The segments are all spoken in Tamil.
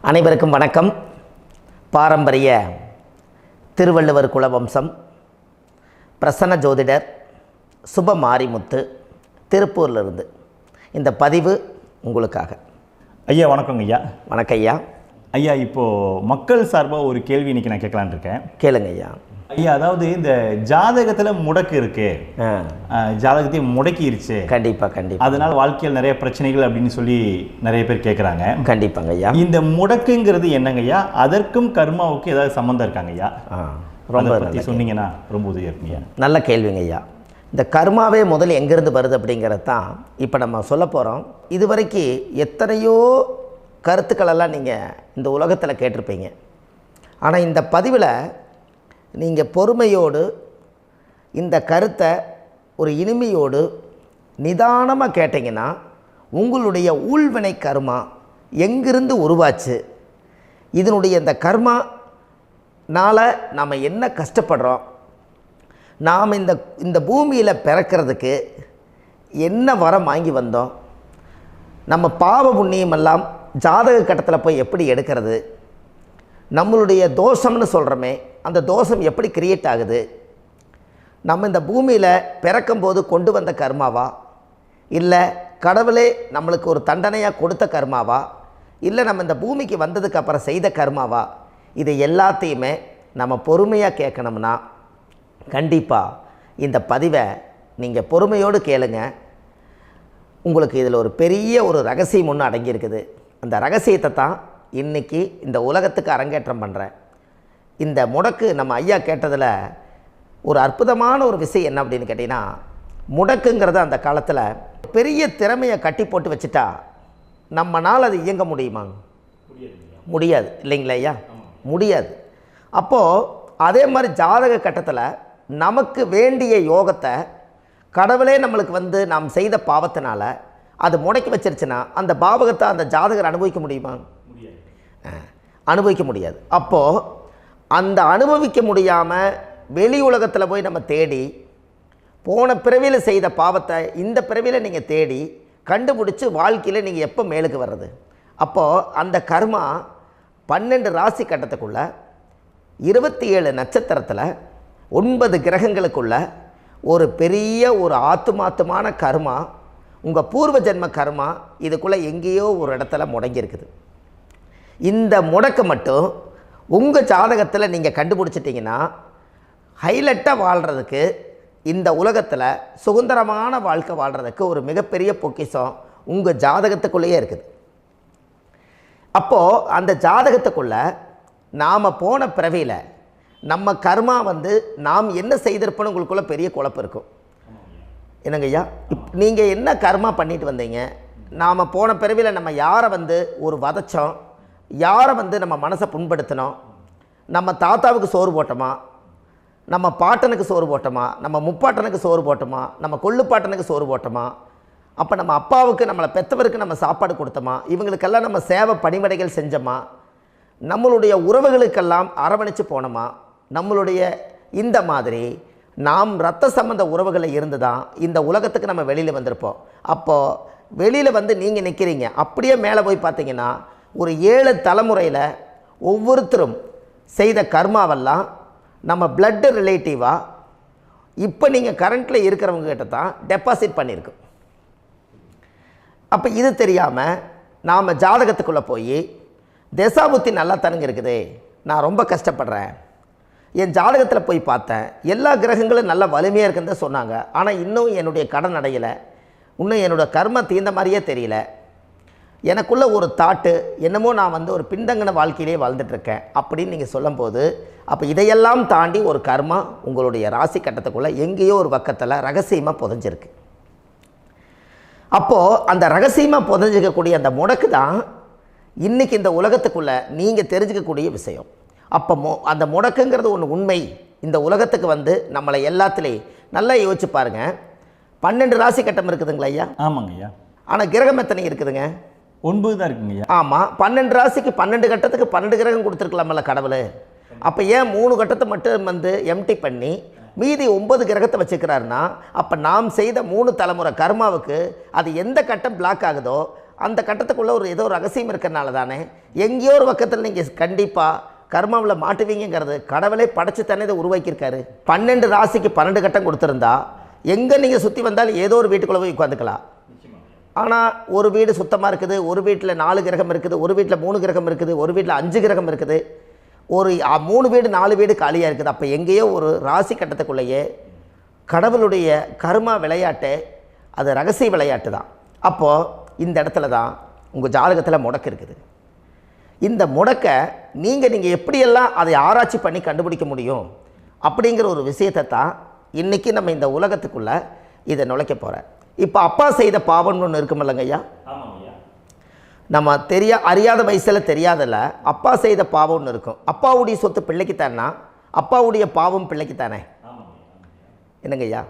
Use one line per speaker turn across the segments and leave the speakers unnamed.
அனைவருக்கும் வணக்கம். பாரம்பரிய திருவள்ளுவர் குலவம்சம் பிரசன்ன ஜோதிடர் சுப மாரிமுத்து திருப்பூரிலிருந்து இந்த பதிவு உங்களுக்காக.
ஐயா வணக்கங்க ஐயா.
வணக்கம் ஐயா.
ஐயா இப்போது மக்கள் சார்பாக ஒரு கேள்வி இன்றைக்கி நான் கேட்கலான் இருக்கேன்.
கேளுங்க ஐயா.
ஐயா அதாவது இந்த ஜாதகத்தில் முடக்கு இருக்கு, ஜாதகத்தையும் முடக்கிருச்சு,
கண்டிப்பாக
அதனால் வாழ்க்கையில் நிறைய பிரச்சனைகள் அப்படின்னு சொல்லி நிறைய பேர் கேட்குறாங்க.
கண்டிப்பாங்க ஐயா.
இந்த முடக்குங்கிறது என்னங்க ஐயா? அதற்கும் கர்மாவுக்கு ஏதாவது சம்மந்தம் இருக்காங்க ஐயா? ரொம்ப பற்றி சொன்னீங்கன்னா ரொம்ப உதவியாக இருக்குங்க.
நல்ல கேள்விங்க ஐயா. இந்த கர்மாவே முதல்ல எங்கேருந்து வருது அப்படிங்கிறது தான் இப்போ நம்ம சொல்ல போகிறோம். இதுவரைக்கும் எத்தனையோ கருத்துக்களெல்லாம் நீங்கள் இந்த உலகத்தில் கேட்டிருப்பீங்க. ஆனால் இந்த பதிவில் நீங்கள் பொறுமையோடு இந்த கருத்தை ஒரு இனிமையோடு நிதானமாக கேட்டிங்கன்னா உங்களுடைய ஊழ்வினை கர்மா எங்கிருந்து உருவாச்சு, இதனுடைய இந்த கர்மானால் நாம் என்ன கஷ்டப்படுறோம், நாம் இந்த பூமியில் பிறக்கிறதுக்கு என்ன வரம் வாங்கி வந்தோம், நம்ம பாவ புண்ணியமெல்லாம் ஜாதக கட்டத்தில் போய் எப்படி எடுக்கிறது, நம்மளுடைய தோஷம்னு சொல்கிறோமே அந்த தோஷம் எப்படி கிரியேட் ஆகுது, நம்ம இந்த பூமியில் பிறக்கும்போது கொண்டு வந்த கர்மாவா, இல்லை கடவுளே நம்மளுக்கு ஒரு தண்டனையாக கொடுத்த கர்மாவா, இல்லை நம்ம இந்த பூமிக்கு வந்ததுக்கு அப்புறம் செய்த கர்மாவா, இது எல்லாத்தையுமே நம்ம பொறுமையாக கேட்கணும்னா கண்டிப்பாக இந்த பதிவை நீங்கள் பொறுமையோடு கேளுங்க. உங்களுக்கு இதில் ஒரு பெரிய ஒரு ரகசியம் ஒன்று அடங்கியிருக்குது. அந்த ரகசியத்தை தான் இன்றைக்கி இந்த உலகத்துக்கு அரங்கேற்றம் பண்ணுறேன். இந்த முடக்கு நம்ம ஐயா கேட்டதில் ஒரு அற்புதமான ஒரு விஷயம் என்ன அப்படின்னு கேட்டிங்கன்னா, முடக்குங்கிறது அந்த காலத்தில் பெரிய திறமையை கட்டி போட்டு வச்சுட்டா நம்மனால் அது இயங்க முடியுமாங்க? முடியாது இல்லைங்களா ஐயா? முடியாது. அப்போது அதே மாதிரி ஜாதக கட்டத்தில் நமக்கு வேண்டிய யோகத்தை கடவுளே நம்மளுக்கு நாம் செய்த பாவத்தினால அது முடக்கி வச்சிருச்சுன்னா அந்த பாவகத்தை அந்த ஜாதகர் அனுபவிக்க முடியுமா? அனுபவிக்க முடியாது. அப்போது அந்த அனுபவிக்க முடியாமல் வெளி உலகத்தில் போய் நம்ம தேடி போன பிறவியில் செய்த பாவத்தை இந்த பிறவியில் நீங்கள் தேடி கண்டுபிடிச்சி வாழ்க்கையில் நீங்கள் எப்போ மேலுக்கு வர்றது? அப்போது அந்த கர்மா 12 ராசி கட்டத்துக்குள்ள 27 நட்சத்திரத்தில் 9 கிரகங்களுக்குள்ள ஒரு பெரிய ஒரு ஆத்துமாத்துமான கர்மா, உங்கள் பூர்வ ஜென்ம கர்மா இதுக்குள்ளே எங்கேயோ ஒரு இடத்துல முடங்கியிருக்குது. இந்த முடக்க மட்டும் உங்கள் ஜாதகத்தில் நீங்கள் கண்டுபிடிச்சிட்டிங்கன்னா ஹைலைட்டாக வாழ்கிறதுக்கு, இந்த உலகத்தில் சுதந்திரமான வாழ்க்கை வாழ்கிறதுக்கு ஒரு மிகப்பெரிய பொக்கிஷம் உங்கள் ஜாதகத்துக்குள்ளேயே இருக்குது. அப்போது அந்த ஜாதகத்துக்குள்ளே நாம் போன பிறவியில் நம்ம கர்மா நாம் என்ன செய்திருப்போன்னு உங்களுக்குள்ளே பெரிய குழப்பம் இருக்கும். என்னங்க ஐயா, நீங்கள் என்ன கர்மா பண்ணிட்டு வந்தீங்க, நாம் போன பிறவியில் நம்ம யாரை ஒரு வதச்சோம், யாரை நம்ம மனசை புண்படுத்தினோம், நம்ம தாத்தாவுக்கு சோறு போட்டோமா, நம்ம பாட்டனுக்கு சோறு போட்டோமா, நம்ம முப்பாட்டனுக்கு சோறு போட்டோமா, நம்ம கொள்ளுப்பாட்டனுக்கு சோறு போட்டோமா, அப்போ நம்ம அப்பாவுக்கு நம்மளை பெற்றவருக்கு நம்ம சாப்பாடு கொடுத்தோமா, இவங்களுக்கெல்லாம் நம்ம சேவை பணிமடைகள் செஞ்சோமா, நம்மளுடைய உறவுகளுக்கெல்லாம் அரவணைச்சு போனோமா, நம்மளுடைய இந்த மாதிரி நாம் இரத்த சம்பந்த உறவுகளை இருந்து தான் இந்த உலகத்துக்கு நம்ம வெளியில் வந்திருப்போம். அப்போது வெளியில் நீங்கள் நிற்கிறீங்க, அப்படியே மேலே போய் பார்த்தீங்கன்னா ஒரு 7 தலைமுறையில் ஒவ்வொருத்தரும் செய்த கர்மாவெல்லாம் நம்ம பிளட்டு ரிலேட்டிவாக இப்போ நீங்கள் கரண்ட்டில் இருக்கிறவங்க கிட்ட தான் டெபாசிட் பண்ணியிருக்கோம். அப்போ இது தெரியாமல் நாம் ஜாதகத்துக்குள்ளே போய் தசாபுத்தி நல்லா தனுங்க இருக்குது, நான் ரொம்ப கஷ்டப்படுறேன், என் ஜாதகத்தில் போய் பார்த்தேன் எல்லா கிரகங்களும் நல்ல வலிமையாக இருக்குன்னு தான் சொன்னாங்க, ஆனால் இன்னும் என்னுடைய கடன் அடையலை, இன்னும் என்னோடய கர்ம தீர்ந்த மாதிரியே தெரியல, எனக்குள்ளே ஒரு தாட்டு என்னமோ நான் ஒரு பின்தங்கின வாழ்க்கையிலே வாழ்ந்துட்டுருக்கேன் அப்படின்னு நீங்கள் சொல்லும்போது, அப்போ இதையெல்லாம் தாண்டி ஒரு கர்மா உங்களுடைய ராசி கட்டத்துக்குள்ளே எங்கேயோ ஒரு பக்கத்தில் ரகசியமாக புதைஞ்சிருக்கு. அப்போது அந்த ரகசியமாக புதைஞ்சிக்கக்கூடிய அந்த முடக்கு தான் இன்றைக்கி இந்த உலகத்துக்குள்ளே நீங்கள் தெரிஞ்சுக்கக்கூடிய விஷயம். அப்போ அந்த முடக்குங்கிறது ஒன்று உண்மை. இந்த உலகத்துக்கு நம்மளை எல்லாத்துலேயும் நல்லா யோசிச்சு பாருங்கள். 12 ராசி கட்டம் இருக்குதுங்களா ஐயா?
ஆமாங்க ஐயா. ஆனால்
கிரகம் எத்தனை இருக்குதுங்க?
9 தான் இருக்குங்க ஐயா.
ஆமாம், 12 ராசிக்கு 12 கட்டத்துக்கு 12 கிரகம் கொடுத்துருக்கலாமல்ல கடவுள். அப்போ ஏன் 3 கட்டத்தை மட்டும் எம்டி பண்ணி மீதி 9 கிரகத்தை வச்சுக்கிறாருன்னா, அப்போ நாம் செய்த 3 தலைமுறை கர்மாவுக்கு அது எந்த கட்டம் பிளாக் ஆகுதோ அந்த கட்டத்துக்குள்ளே ஏதோ ஒரு ரகசியம் இருக்கிறனால தானே எங்கேயோ ஒரு பக்கத்தில் நீங்கள் கண்டிப்பாக கர்மாவில் மாட்டுவீங்கிறது கடவுளே படைச்சு தானே இதை உருவாக்கியிருக்காரு. 12 ராசிக்கு 12 கட்டம் கொடுத்துருந்தா எங்கே நீங்கள் சுற்றி வந்தாலும் ஏதோ ஒரு வீட்டுக்குள்ளே போய் உட்காந்துக்கலாம். ஆனால் ஒரு வீடு சுத்தமாக இருக்குது, ஒரு வீட்டில் 4 கிரகம் இருக்குது, ஒரு வீட்டில் 3 கிரகம் இருக்குது, ஒரு வீட்டில் 5 கிரகம் இருக்குது, ஒரு 3 வீடு 4 வீடு காலியாக இருக்குது. அப்போ எங்கேயோ ஒரு ராசி கட்டத்துக்குள்ளேயே கடவுளுடைய கர்மா விளையாட்டு, அது ரகசிய விளையாட்டு தான். அப்போது இந்த இடத்துல தான் உங்கள் ஜாதகத்தில் முடக்கு இருக்குது. இந்த முடக்கை நீங்கள் எப்படியெல்லாம் அதை ஆராய்ச்சி பண்ணி கண்டுபிடிக்க முடியும் அப்படிங்கிற ஒரு விஷயத்தை தான் இன்றைக்கி நம்ம இந்த உலகத்துக்குள்ளே இதை நுழைக்க போகிறேன். இப்போ அப்பா செய்த பாவம்னு ஒன்று இருக்குமில்லங்க ஐயா, நம்ம அறியாத வயசில் தெரியாதில்ல, அப்பா செய்த பாவம்னு இருக்கும். அப்பாவுடைய சொத்து பிள்ளைக்குத்தானா, அப்பாவுடைய பாவம் பிள்ளைக்குத்தானே, என்னங்க ஐயா?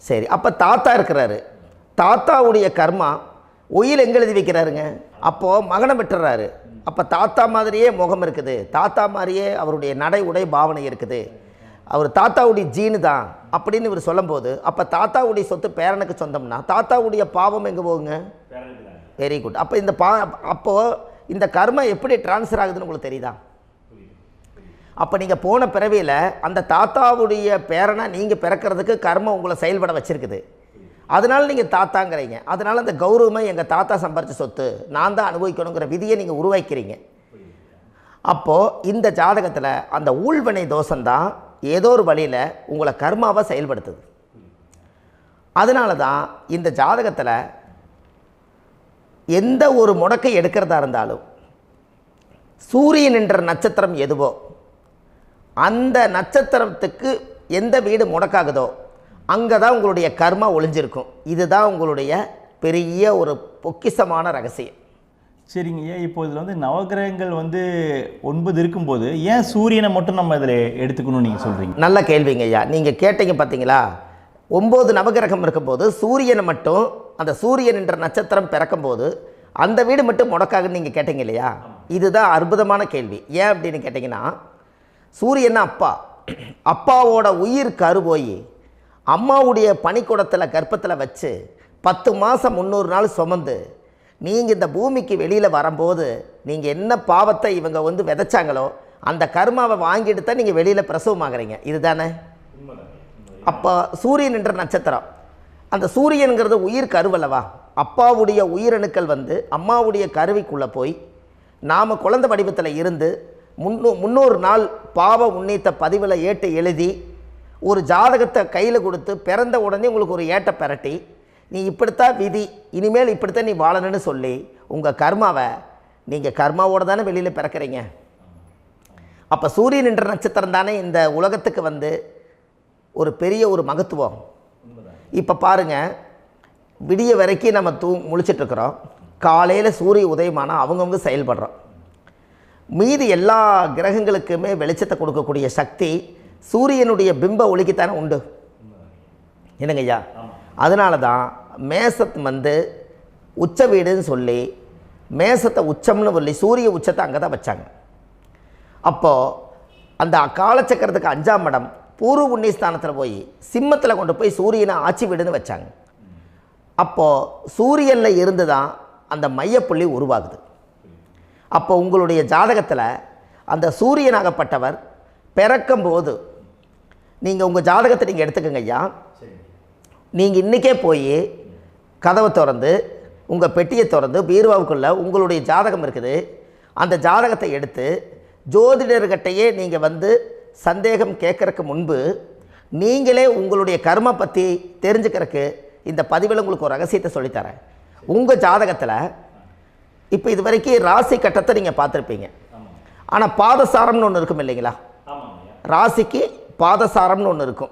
சரி, அப்போ தாத்தா இருக்கிறாரு, தாத்தாவுடைய கர்மா உயிர் எங்கே எழுதி வைக்கிறாருங்க? அப்போது மகனை விட்டுறாரு. அப்போ தாத்தா மாதிரியே முகம் இருக்குது, தாத்தா மாதிரியே அவருடைய நடை உடை பாவனை இருக்குது, அவர் தாத்தாவுடைய ஜீனு தான் அப்படின்னு இவர் சொல்லும்போது, அப்போ தாத்தாவுடைய சொத்து பேரனுக்கு சொந்தம்னா தாத்தாவுடைய பாவம் எங்கே போகுங்க? Very good. அப்போ அப்போது இந்த கர்மா எப்படி டிரான்ஸ்ஃபர் ஆகுதுன்னு உங்களுக்கு தெரியுதா? அப்போ நீங்கள் போன பிறவியில் அந்த தாத்தாவுடைய பேரனை நீங்கள் பிறக்கிறதுக்கு கர்மம் உங்களை செயல்பட வச்சுருக்குது. அதனால் நீங்கள் தாத்தாங்கிறீங்க. அதனால் அந்த கௌரவமாக எங்கள் தாத்தா சம்பாரித்த சொத்து நான் தான் அனுபவிக்கணுங்கிற விதியை நீங்கள் உருவாக்கிறீங்க. அப்போது இந்த ஜாதகத்தில் அந்த ஊழ்வினை தோஷந்தான் ஏதோ ஒரு வழியில் உங்களை கர்மாவை செயல்படுத்துது. அதனால தான் இந்த ஜாதகத்தில் எந்த ஒரு முடக்கை எடுக்கிறதா இருந்தாலும் சூரியன் என்ற நட்சத்திரம் எதுவோ அந்த நட்சத்திரத்துக்கு எந்த வீடு முடக்காகுதோ அங்கே தான் உங்களுடைய கர்மா ஒளிஞ்சிருக்கும். இதுதான் உங்களுடைய பெரிய ஒரு பொக்கிஷமான ரகசியம்.
சரிங்க ஐயா, இப்போ இதில் நவகிரகங்கள் 9 இருக்கும்போது ஏன் சூரியனை மட்டும் நம்ம இதில் எடுத்துக்கணும்னு நீங்கள் சொல்கிறீங்க?
நல்ல கேள்விங்க ஐயா. நீங்கள் கேட்டீங்க பார்த்தீங்களா, 9 நவகிரகம் இருக்கும்போது சூரியனை மட்டும், அந்த சூரியன் என்ற நட்சத்திரம் பிறக்கும்போது அந்த வீடு மட்டும் முடக்காகுன்னு நீங்கள் கேட்டீங்க இல்லையா? இதுதான் அற்புதமான கேள்வி. ஏன் அப்படின்னு கேட்டிங்கன்னா, சூரியன் அப்பாவோட உயிர் கரு போய் அம்மாவுடைய பனிக்கூடத்தில் கர்ப்பத்தில் வச்சு 10 மாதம் 300 நாள் சுமந்து நீங்கள் இந்த பூமிக்கு வெளியில் வரும்போது நீங்கள் என்ன பாவத்தை இவங்க விதைச்சாங்களோ அந்த கர்மாவை வாங்கிட்டு தான் நீங்கள் வெளியில் பிரசவமாகறீங்க. இதுதானே? அப்போ சூரியன் என்ற நட்சத்திரம், அந்த சூரியனுங்கிறது உயிர் கருவல்லவா, அப்பாவுடைய உயிரணுக்கள் அம்மாவுடைய கருவிக்குள்ளே போய் நாம் குழந்தை வடிவத்தில் இருந்து 300 நாள் பாவ உன்னித்த பதிவில் ஏட்டு எழுதி ஒரு ஜாதகத்தை கையில் கொடுத்து பிறந்த உடனே உங்களுக்கு ஒரு ஏட்டை பெரட்டி நீ இப்படித்தான் விதி, இனிமேல் இப்படித்தான் நீ வாழணும்னு சொல்லி உங்கள் கர்மாவை நீங்கள் கர்மாவோடு தானே வெளியில் பிறக்கிறீங்க. அப்போ சூரியன் என்ற நட்சத்திரம் தானே இந்த உலகத்துக்கு ஒரு பெரிய ஒரு மகத்துவம். இப்போ பாருங்கள், விடிய வரைக்கும் நம்ம முழிச்சிட்ருக்குறோம், காலையில் சூரிய உதயமானால் அவங்கவுங்க செயல்படுறோம். மீதி எல்லா கிரகங்களுக்குமே வெளிச்சத்தை கொடுக்கக்கூடிய சக்தி சூரியனுடைய பிம்ப ஒளிக்குத்தானே உண்டு, என்னங்க ஐயா? அதனால தான் மேசத்து உச்ச வீடுன்னு சொல்லி மேசத்தை உச்சம்னு சொல்லி சூரிய உச்சத்தை அங்கே தான் வச்சாங்க. அப்போது அந்த காலச்சக்கரத்துக்கு 5ஆம் இடம் பூர்வ புண்ணியஸ்தானத்தில் போய் சிம்மத்தில் கொண்டு போய் சூரியனை ஆட்சி வீடுன்னு வச்சாங்க. அப்போது சூரியனில் இருந்து தான் அந்த மையப்புள்ளி உருவாகுது. அப்போ உங்களுடைய ஜாதகத்தில் அந்த சூரியனாகப்பட்டவர் பிறக்கும்போது நீங்கள் உங்கள் ஜாதகத்தை நீங்கள் எடுத்துக்கங்க ஐயா. நீங்கள் இன்றைக்கே போய் கதவை திறந்து உங்கள் பெட்டியை திறந்து பீர்வாவுக்குள்ளே உங்களுடைய ஜாதகம் இருக்குது, அந்த ஜாதகத்தை எடுத்து ஜோதிடர்கிட்டையே நீங்கள் சந்தேகம் கேட்குறக்கு முன்பு நீங்களே உங்களுடைய கர்ம பற்றி தெரிஞ்சுக்கிறதுக்கு இந்த பதிவில் உங்களுக்கு ஒரு ரகசியத்தை சொல்லித்தரேன். உங்கள் ஜாதகத்தில் இப்போ இது வரைக்கும் ராசி கட்டத்தை நீங்கள் பார்த்துருப்பீங்க, ஆனால் பாதசாரம்னு ஒன்று இருக்கும் இல்லைங்களா? ராசிக்கு பாதசாரம்னு ஒன்று இருக்கும்.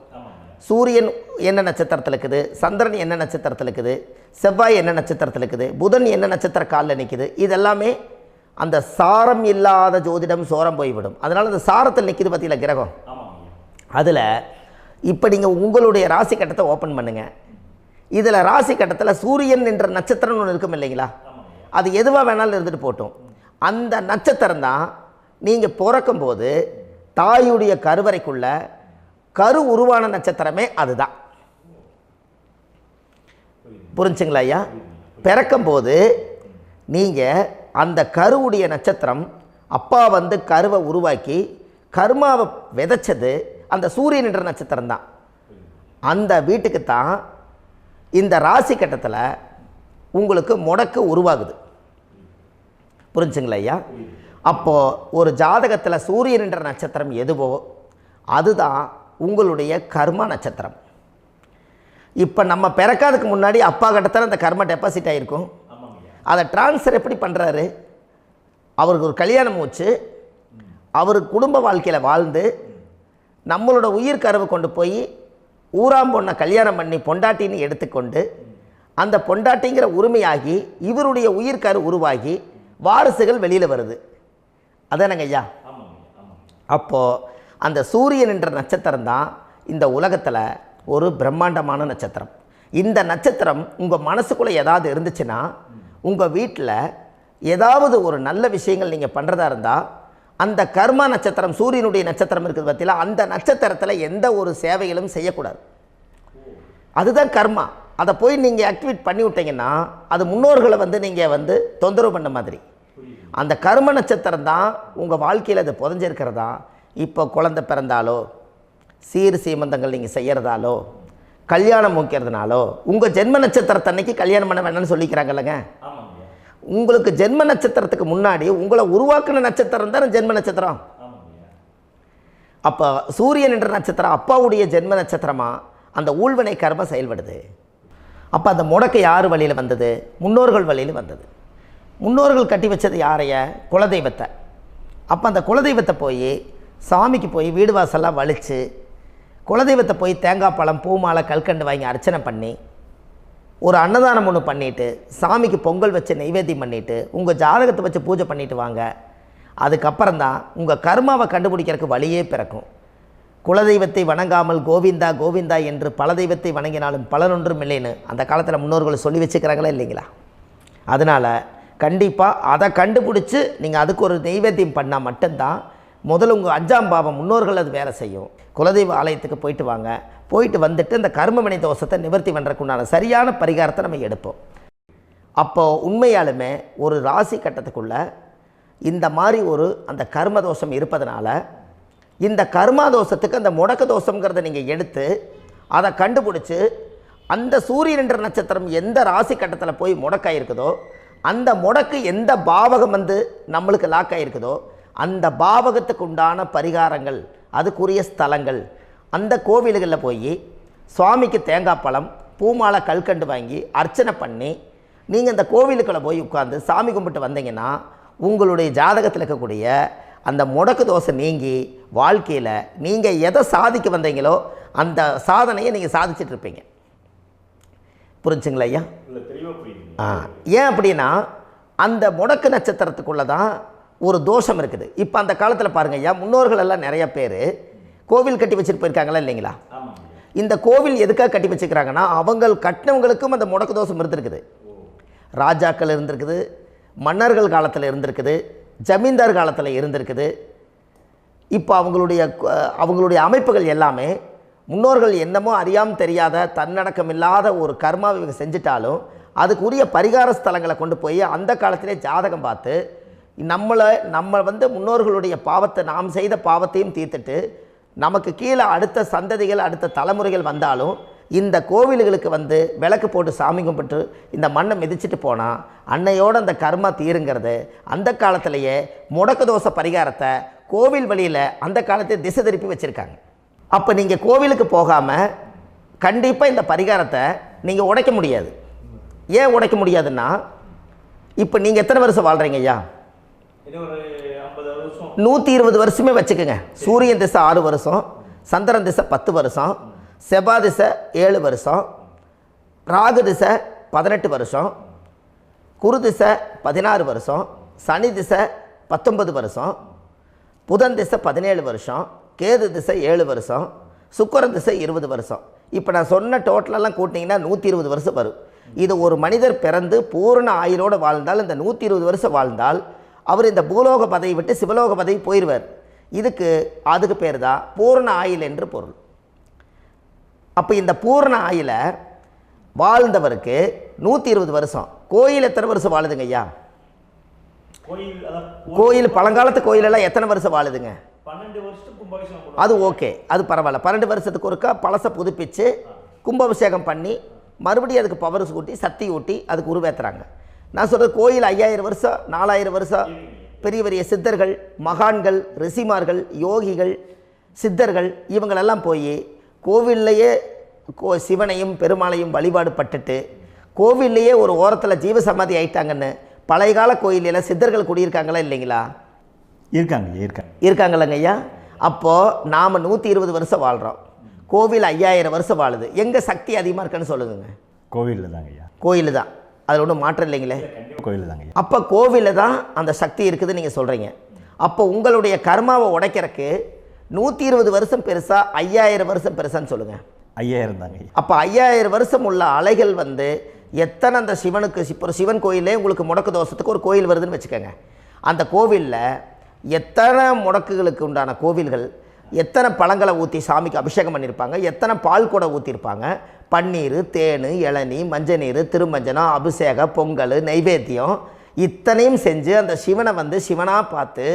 சூரியன் என்ன நட்சத்திரத்தில் இருக்குது, சந்திரன் என்ன நட்சத்திரத்தில் இருக்குது, செவ்வாய் என்ன நட்சத்திரத்தில் இருக்குது, புதன் என்ன நட்சத்திர காலில் நிற்குது, இதெல்லாமே அந்த சாரம் இல்லாத ஜோதிடம் சோரம் போய்விடும். அதனால் அந்த சாரத்தில் நிற்கிது பார்த்தீங்களா கிரகம், அதில் இப்போ நீங்கள் உங்களுடைய ராசி கட்டத்தை ஓப்பன் பண்ணுங்கள். இதில் ராசி கட்டத்தில் சூரியன் என்ற நட்சத்திரம்னு ஒன்று இருக்கும் இல்லைங்களா? அது எதுவாக வேணாலும் இருந்துட்டு போட்டோம். அந்த நட்சத்திரம் தான் நீங்கள் பிறக்கும்போது தாயுடைய கருவறைக்குள்ள கரு உருவான நட்சத்திரமே அதுதான். புரிஞ்சுங்களா ஐயா? பிறக்கும்போது நீங்கள் அந்த கருவுடைய நட்சத்திரம் அப்பா வந்து கருவை உருவாக்கி கர்மாவை விதைச்சது அந்த சூரியன் என்ற நட்சத்திரம் தான். அந்த வீட்டுக்கு தான் இந்த ராசி கட்டத்தில் உங்களுக்கு முடக்கு உருவாகுது. புரிஞ்சுங்களா ஐயா? அப்போது ஒரு ஜாதகத்தில் சூரியன் என்ற நட்சத்திரம் எதுவோ அதுதான் உங்களுடைய கர்மா நட்சத்திரம். இப்போ நம்ம பிறக்காதுக்கு முன்னாடி அப்பா கட்டத்தில் அந்த கர்மா டெபாசிட் ஆகிருக்கும். அதை ட்ரான்ஸ்ஃபர் எப்படி பண்ணுறாரு? அவருக்கு ஒரு கல்யாணம் வச்சு அவர் குடும்ப வாழ்க்கையில் வாழ்ந்து நம்மளோட உயிர் கருவை கொண்டு போய் ஊராம் பொண்ணை கல்யாணம் பண்ணி பொண்டாட்டின்னு எடுத்துக்கொண்டு அந்த பொண்டாட்டிங்கிற உரிமையாகி இவருடைய உயிர் கரு உருவாகி வாரிசுகள் வெளியில் வருது. அதானங்க ஐயா? அப்போது அந்த சூரியன் என்ற நட்சத்திரம் தான் இந்த உலகத்தில் ஒரு பிரம்மாண்டமான நட்சத்திரம். இந்த நட்சத்திரம் உங்கள் மனசுக்குள்ளே ஏதாவது இருந்துச்சுன்னா உங்கள் வீட்டில் ஏதாவது ஒரு நல்ல விஷயங்கள் நீங்கள் பண்ணுறதா இருந்தால் அந்த கர்மா நட்சத்திரம் சூரியனுடைய நட்சத்திரம் இருக்குது பார்த்தீங்களா, அந்த நட்சத்திரத்தில் எந்த ஒரு சேவைகளும் செய்யக்கூடாது. அதுதான் கர்மா. அதை போய் நீங்கள் ஆக்டிவேட் பண்ணி விட்டீங்கன்னா அது முன்னோர்களை வந்து நீங்கள் வந்து தொந்தரவு பண்ண மாதிரி. அந்த கர்ம நட்சத்திரம் தான் உங்கள் வாழ்க்கையில் அது புதஞ்சிருக்கிறதா. இப்போ குழந்தை பிறந்தாலோ சீர் சீமந்தங்கள் நீங்கள் செய்கிறதாலோ கல்யாணம் முக்கிறதுனாலோ உங்கள் ஜென்ம நட்சத்திரத்தன்னைக்கு கல்யாணம் பண்ண வேண்டாம்னு சொல்லிக்கிறாங்கல்லங்க. உங்களுக்கு ஜென்ம நட்சத்திரத்துக்கு முன்னாடி உங்களை உருவாக்குன நட்சத்திரம் தான் ஜென்ம நட்சத்திரம். அப்போ சூரியன் என்ற நட்சத்திரம் அப்பாவுடைய ஜென்ம நட்சத்திரமாக அந்த ஊழ்வினை கர்மம் செயல்படுது. அப்போ அந்த முடக்கு யார் வழியில் வந்தது? முன்னோர்கள் வழியில் வந்தது. முன்னோர்கள் கட்டி வச்சது யாரைய? குலதெய்வத்தை. அப்போ அந்த குலதெய்வத்தை போய் சாமிக்கு போய் வீடு வாசல்லாம் வலித்து குலதெய்வத்தை போய் தேங்காய் பழம் பூ மாலை கல்கண்டு வாங்கி அர்ச்சனை பண்ணி ஒரு அன்னதானம் ஒன்று பண்ணிவிட்டு சாமிக்கு பொங்கல் வச்சு நைவேத்தியம் பண்ணிவிட்டு உங்கள் ஜாதகத்தை வச்சு பூஜை பண்ணிவிட்டு வாங்க. அதுக்கப்புறம் தான் உங்கள் கர்மாவை கண்டுபிடிக்கிறதுக்கு வழியே பிறக்கும். குலதெய்வத்தை வணங்காமல் கோவிந்தா கோவிந்தா என்று பல தெய்வத்தை வணங்கினாலும் பலனொன்றும் இல்லைன்னு அந்த காலத்தில் முன்னோர்கள் சொல்லி வச்சுக்கிறாங்களா இல்லைங்களா? அதனால் கண்டிப்பாக அதை கண்டுபிடிச்சி நீங்கள் அதுக்கு ஒரு நைவேத்தியம் பண்ணால் மட்டும்தான் முதல்ல உங்கள் 5ஆம் பாவம் முன்னோர்கள் அது வேலை செய்யும். குலதெய்வ ஆலயத்துக்கு போயிட்டு வாங்க. போயிட்டு வந்துட்டு இந்த கர்மவினை தோஷத்தை நிவர்த்தி பண்ணுறதுக்குண்டான சரியான பரிகாரத்தை நம்ம எடுப்போம். அப்போது உண்மையாலுமே ஒரு ராசி கட்டத்துக்குள்ளே இந்த மாதிரி ஒரு அந்த கர்ம தோஷம் இருப்பதனால இந்த கர்மா தோஷத்துக்கு அந்த முடக்க தோஷங்கிறத நீங்கள் எடுத்து அதை கண்டுபிடிச்சி அந்த சூரியன் என்ற நட்சத்திரம் எந்த ராசி கட்டத்தில் போய் முடக்காயிருக்குதோ அந்த முடக்கு எந்த பாவகம் வந்து நம்மளுக்கு லாக் ஆகிருக்குதோ அந்த பாவகத்துக்கு உண்டான பரிகாரங்கள் அதுக்குரிய ஸ்தலங்கள் அந்த கோவில்களில் போய் சுவாமிக்கு தேங்காய் பழம் பூமாலை கல்கண்டு வாங்கி அர்ச்சனை பண்ணி நீங்கள் இந்த கோவிலுக்குள்ளே போய் உட்காந்து சாமி கும்பிட்டு வந்தீங்கன்னா உங்களுடைய ஜாதகத்தில் இருக்கக்கூடிய அந்த முடக்கு தோசை நீங்கி வாழ்க்கையில் நீங்கள் எதை சாதிக்க வந்தீங்களோ அந்த சாதனையை நீங்கள் சாதிச்சிட்ருப்பீங்க. புரிஞ்சுங்களா ஐயா? ஏன் அப்படின்னா அந்த முடக்கு நட்சத்திரத்துக்குள்ளே தான் ஒரு தோஷம் இருக்குது. இப்போ அந்த காலத்தில் பாருங்கள் ஐயா, முன்னோர்கள் எல்லாம் நிறைய பேர் கோவில் கட்டி வச்சுட்டு போயிருக்காங்களா இல்லைங்களா? இந்த கோவில் எதுக்காக கட்டி வச்சுக்கிறாங்கன்னா அவங்க கட்டினவங்களுக்கும் அந்த முடக்கு தோஷம் இருந்திருக்குது. ராஜாக்கள் இருந்திருக்குது, மன்னர்கள் காலத்தில் இருந்திருக்குது, ஜமீன்தார் காலத்தில் இருந்திருக்குது. இப்போ அவங்களுடைய அமைப்புகள் எல்லாமே முன்னோர்கள் என்னமோ அறியாமல் தெரியாத தன்னடக்கம் இல்லாத ஒரு கர்மாவை இவங்க செஞ்சிட்டாலும் அதுக்குரிய பரிகார ஸ்தலங்களை கொண்டு போய் அந்த காலத்திலே ஜாதகம் பார்த்து நம்ம வந்து முன்னோர்களுடைய பாவத்தை நாம் செய்த பாவத்தையும் தீர்த்துட்டு நமக்கு கீழே அடுத்த சந்ததிகள் அடுத்த தலைமுறைகள் வந்தாலும் இந்த கோவில்களுக்கு வந்து விளக்கு போட்டு சாமி கும்பிட்டு இந்த மண்ணை மிதிச்சிட்டு போனால் அன்னையோடு அந்த கர்மா தீருங்கிறது அந்த காலத்திலேயே முடக்க தோஷ பரிகாரத்தை கோவில் வழியில் அந்த காலத்தை திசை திருப்பி வச்சுருக்காங்க. அப்போ நீங்கள் கோவிலுக்கு போகாமல் கண்டிப்பாக இந்த பரிகாரத்தை நீங்கள் உடைக்க முடியாது. ஏன் உடைக்க முடியாதுன்னா இப்போ நீங்கள் எத்தனை வருஷம் வாழ்கிறீங்க ஐயா? 120 வருஷமே வச்சுக்கோங்க. சூரியன் திசை 6 வருஷம், சந்திரன் திசை 10 வருஷம், செவ்வாய் திசை 7 வருஷம், ராகு திசை 18 வருஷம், குரு திசை 16 வருஷம், சனி திசை 19 வருஷம், புதன் திசை 17 வருஷம், கேது திசை 7 வருஷம், சுக்கிரன் திசை 20 வருஷம். இப்போ நான் சொன்ன டோட்டலெல்லாம் கூட்டிங்கன்னா 120 வருஷம் வரும். இது ஒரு மனிதர் பிறந்து பூரண ஆயுளோடு வாழ்ந்தால் இந்த 120 வருஷம் வாழ்ந்தால் அவர் இந்த பூலோக பதவி விட்டு சிவலோக பதவி போயிடுவார். அதுக்கு பேர் தான் பூரண ஆயுள் என்று பொருள். அப்போ இந்த பூரண ஆயுளை வாழ்ந்தவருக்கு 120 வருஷம். கோயில் எத்தனை வருஷம் வாழுதுங்க ஐயா? கோயில் பழங்காலத்து கோயிலெல்லாம் எத்தனை வருஷம் வாழுதுங்க?
12 வருஷத்துக்கு கும்பாபிஷேகம்.
அது ஓகே, அது பரவாயில்ல. 12 வருஷத்துக்கு ஒருக்கா பழசை புதுப்பிச்சு கும்பாபிஷேகம் பண்ணி மறுபடியும் அதுக்கு பவர் ஊட்டி சக்தி ஊட்டி அதுக்கு உருவேற்றுறாங்க. நான் சொல்கிறது கோயில் 5000 வருஷம் 4000 வருஷம் பெரிய பெரிய சித்தர்கள், மகான்கள், ரிஷிமார்கள், யோகிகள், சித்தர்கள் இவங்களெல்லாம் போய் கோவில்லையே சிவனையும் பெருமாளையும் வழிபாடு பட்டுட்டு கோவில்லையே ஒரு ஓரத்தில் ஜீவசமாதி ஆயிட்டாங்கன்னு பழைய கால கோயிலில் சித்தர்கள் குடியிருக்காங்களா இல்லைங்களா? இருக்காங்கல்லங்க ஐயா. அப்போது நாம் 120 வருஷம் வாழ்கிறோம், கோவில் 5000 வருஷம் வாழுது. எங்கே சக்தி அதிகமாக இருக்குன்னு சொல்லுங்க?
கோவிலில் தாங்க ஐயா.
கோயில் தான், அதில் ஒன்றும் மாற்றம் இல்லைங்களே.
கோயில் தாங்க.
அப்போ கோவிலில் தான் அந்த சக்தி இருக்குதுன்னு நீங்கள் சொல்கிறீங்க. அப்போ உங்களுடைய கர்மாவை உடைக்கிறதுக்கு 120 வருஷம் பெருசா 5000 வருஷம் பெருசான்னு சொல்லுங்கள்?
5000 தாங்க.
அப்போ 5000 வருஷம் உள்ள அலைகள் எத்தனை அந்த சிவனுக்கு இப்போ சிவன் கோயிலே உங்களுக்கு முடக்கு தோஷத்துக்கு ஒரு கோயில் வருதுன்னு வச்சுக்கோங்க. அந்த கோவிலில் எத்தனை முடக்குகளுக்கு உண்டான கோவில்கள், எத்தனை பழங்களை ஊற்றி சாமிக்கு அபிஷேகம் பண்ணியிருப்பாங்க, எத்தனை பால் கூட ஊற்றிருப்பாங்க, பன்னீர், தேன், இளநீ, மஞ்சள் நீர், திருமஞ்சனம், அபிஷேகம், பொங்கல், நைவேத்தியம் இத்தனையும் செஞ்சு அந்த சிவனை சிவனாக பார்த்து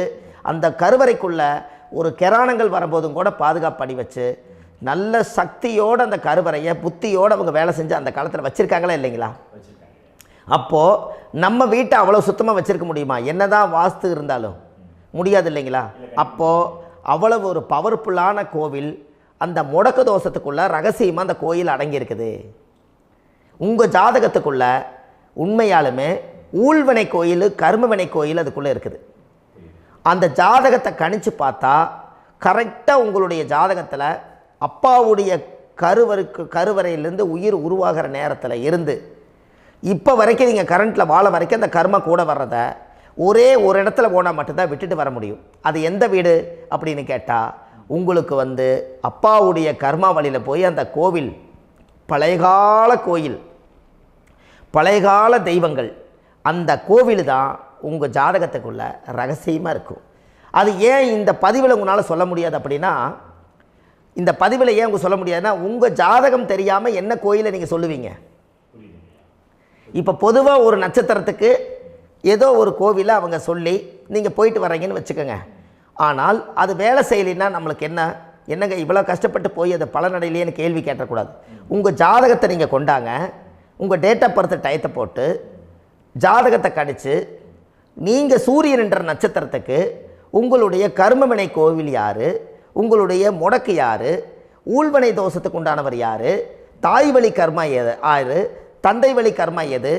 அந்த கருவறைக்குள்ள ஒரு கிராணங்கள் வரும்போதும் கூட பாதுகாப்பு பண்ணி வச்சு நல்ல சக்தியோடு அந்த கருவறையை புத்தியோடு அவங்க வேலை செஞ்சு அந்த காலத்தில் வச்சுருக்காங்களா இல்லைங்களா? அப்போது நம்ம வீட்டை அவ்வளோ சுத்தமாக வச்சுருக்க முடியுமா? என்னதான் வாஸ்து இருந்தாலும் முடியாது இல்லைங்களா? அப்போது அவ்வளவு ஒரு பவர்ஃபுல்லான கோவில் அந்த முடக்கு தோஷத்துக்குள்ளே ரகசியமாக அந்த கோயில் அடங்கியிருக்குது. உங்கள் ஜாதகத்துக்குள்ளே உண்மையாலுமே ஊழ்வினை கோயில், கர்மவினை கோயில் அதுக்குள்ளே இருக்குது. அந்த ஜாதகத்தை கணிச்சு பார்த்தா கரெக்டாக உங்களுடைய ஜாதகத்தில் அப்பாவுடைய கருவறையிலேருந்து உயிர் உருவாகிற நேரத்தில் இருந்து இப்போ வரைக்கும் நீங்கள் கரண்ட்டில் வாழ வரைக்கும் அந்த கர்ம கூட வர்றதை ஒரே ஒரு இடத்துல போனால் மட்டும்தான் விட்டுட்டு வர முடியும். அது எந்த வீடு அப்படின்னு கேட்டால் உங்களுக்கு அப்பாவுடைய கர்மா வழியில் போய் அந்த கோவில் பழையகால கோயில், பழையகால தெய்வங்கள், அந்த கோவில் தான் உங்கள் ஜாதகத்துக்குள்ள ரகசியமாக இருக்கும். அது ஏன் இந்த பதிவில் உங்களால் சொல்ல முடியாது அப்படின்னா, இந்த பதிவில் ஏன் உங்க சொல்ல முடியாதுன்னா உங்கள் ஜாதகம் தெரியாமல் என்ன கோயிலை நீங்கள் சொல்லுவீங்க? இப்போ பொதுவாக ஒரு நட்சத்திரத்துக்கு ஏதோ ஒரு கோவிலை அவங்க சொல்லி நீங்கள் போயிட்டு வர்றீங்கன்னு வச்சுக்கோங்க. ஆனால் அது வேலை செய்யலைன்னா நம்மளுக்கு என்னங்க இவ்வளோ கஷ்டப்பட்டு போய் அதை பலனடையிலேன்னு கேள்வி கேட்டக்கூடாது. உங்கள் ஜாதகத்தை நீங்கள் கொண்டாங்க, உங்கள் டேட் ஆஃப் பர்த் டயத்தை போட்டு ஜாதகத்தை கணிச்சு நீங்கள் சூரியன் என்ற நட்சத்திரத்துக்கு உங்களுடைய கர்மவினை கோவில் யார், உங்களுடைய முடக்கு யார், ஊழ்வனை தோஷத்துக்கு உண்டானவர் யார், தாய் வழி கர்மா யார், தந்தை வழி கர்மா எது,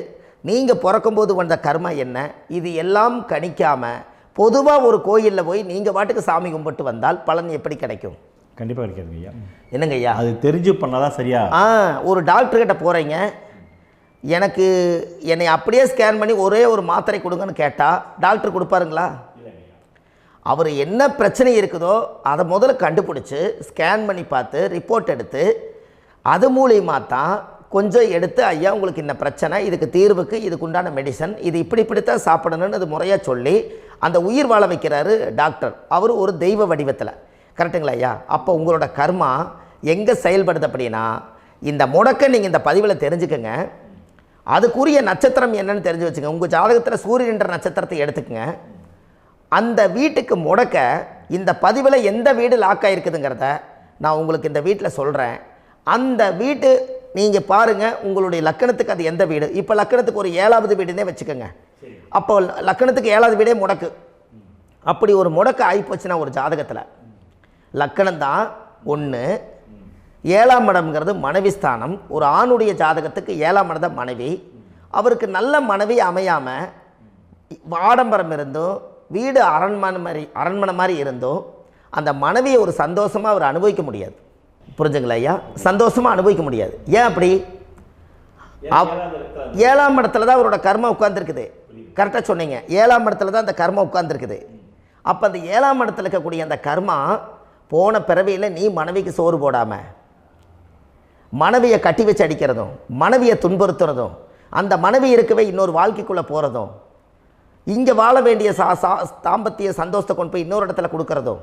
நீங்கள் பிறக்கும்போது வந்த கர்மா என்ன, இது எல்லாம் கணிக்காமல் பொதுவாக ஒரு கோயிலில் போய் நீங்கள் பாட்டுக்கு சாமி கும்பிட்டு வந்தால் பலன் எப்படி கிடைக்கும்?
கண்டிப்பாக கிடைக்காதுங்க ஐயா.
என்னங்க ஐயா?
அது தெரிஞ்சு பண்ணாதான் சரியா?
ஒரு டாக்டர்கிட்ட போகிறீங்க, என்னை அப்படியே ஸ்கேன் பண்ணி ஒரே ஒரு மாத்திரை கொடுங்கன்னு கேட்டால் டாக்டர் கொடுப்பாருங்களா? அவர் என்ன பிரச்சனை இருக்குதோ அதை முதல்ல கண்டுபிடிச்சி ஸ்கேன் பண்ணி பார்த்து ரிப்போர்ட் எடுத்து அது மூலியமாக தான் கொஞ்சம் எடுத்து ஐயா உங்களுக்கு இந்த பிரச்சனை, இதுக்கு தீர்வுக்கு இதுக்குண்டான மெடிசன், இது இப்படித்தான் சாப்பிடணும்னு அது முறையாக சொல்லி அந்த உயிர் வாழ வைக்கிறாரு டாக்டர். அவர் ஒரு தெய்வ வடிவத்தில். கரெக்டுங்களா ஐயா? அப்போ உங்களோட கர்மா எங்கே செயல்படுது அப்படின்னா, இந்த முடக்க நீங்கள் இந்த பதிவில் தெரிஞ்சுக்கங்க. அதுக்குரிய நட்சத்திரம் என்னன்னு தெரிஞ்சு வச்சுங்க. உங்கள் ஜாதகத்தில் சூரியன் என்ற நட்சத்திரத்தை எடுத்துக்கங்க. அந்த வீட்டுக்கு முடக்க இந்த பதிவில் எந்த வீடு லாக் ஆகிருக்குதுங்கிறத நான் உங்களுக்கு இந்த வீட்டில் சொல்கிறேன். அந்த வீட்டு நீங்கள் பாருங்கள், உங்களுடைய லக்கணத்துக்கு அது எந்த வீடு. இப்போ லக்கணத்துக்கு ஒரு 7வது வீடுன்னே வச்சுக்கோங்க. அப்போ லக்கணத்துக்கு 7வது வீடே முடக்கு. அப்படி ஒரு முடக்கு ஆகிப்போச்சுன்னா ஒரு ஜாதகத்தில் லக்கணம் தான் 1, 7ஆம் இடம்ங்கிறது மனைவி ஸ்தானம். ஒரு ஆணுடைய ஜாதகத்துக்கு 7ஆம் இடம் தான் மனைவி. அவருக்கு நல்ல மனைவி அமையாமல் ஆடம்பரம் இருந்தும் வீடு அரண்மனை மாதிரி இருந்தும் அந்த மனைவியை ஒரு சந்தோஷமாக அவர் அனுபவிக்க முடியாது. புரிஞ்சுங்களா ஐயா? சந்தோஷமாக அனுபவிக்க முடியாது. ஏன் அப்படி? 7ஆம் இடத்துல தான் அவரோட கர்மா உட்கார்ந்துருக்குது. கரெக்டாக சொன்னீங்க. 7ஆம் இடத்துல தான் அந்த கர்மா உட்கார்ந்துருக்குது. அப்போ அந்த 7ஆம் இடத்துல இருக்கக்கூடிய அந்த கர்மா போன பிறவியில் நீ மனைவிக்கு சோறு போடாமல் மனைவியை கட்டி வச்சு அடிக்கிறதும், மனைவியை துன்புறுத்துறதும், அந்த மனைவி இருக்கவே இன்னொரு வாழ்க்கைக்குள்ளே போகிறதும், இங்கே வாழ வேண்டிய தாம்பத்திய சந்தோஷத்தை கொண்டு போய் இன்னொரு இடத்துல கொடுக்கறதும்,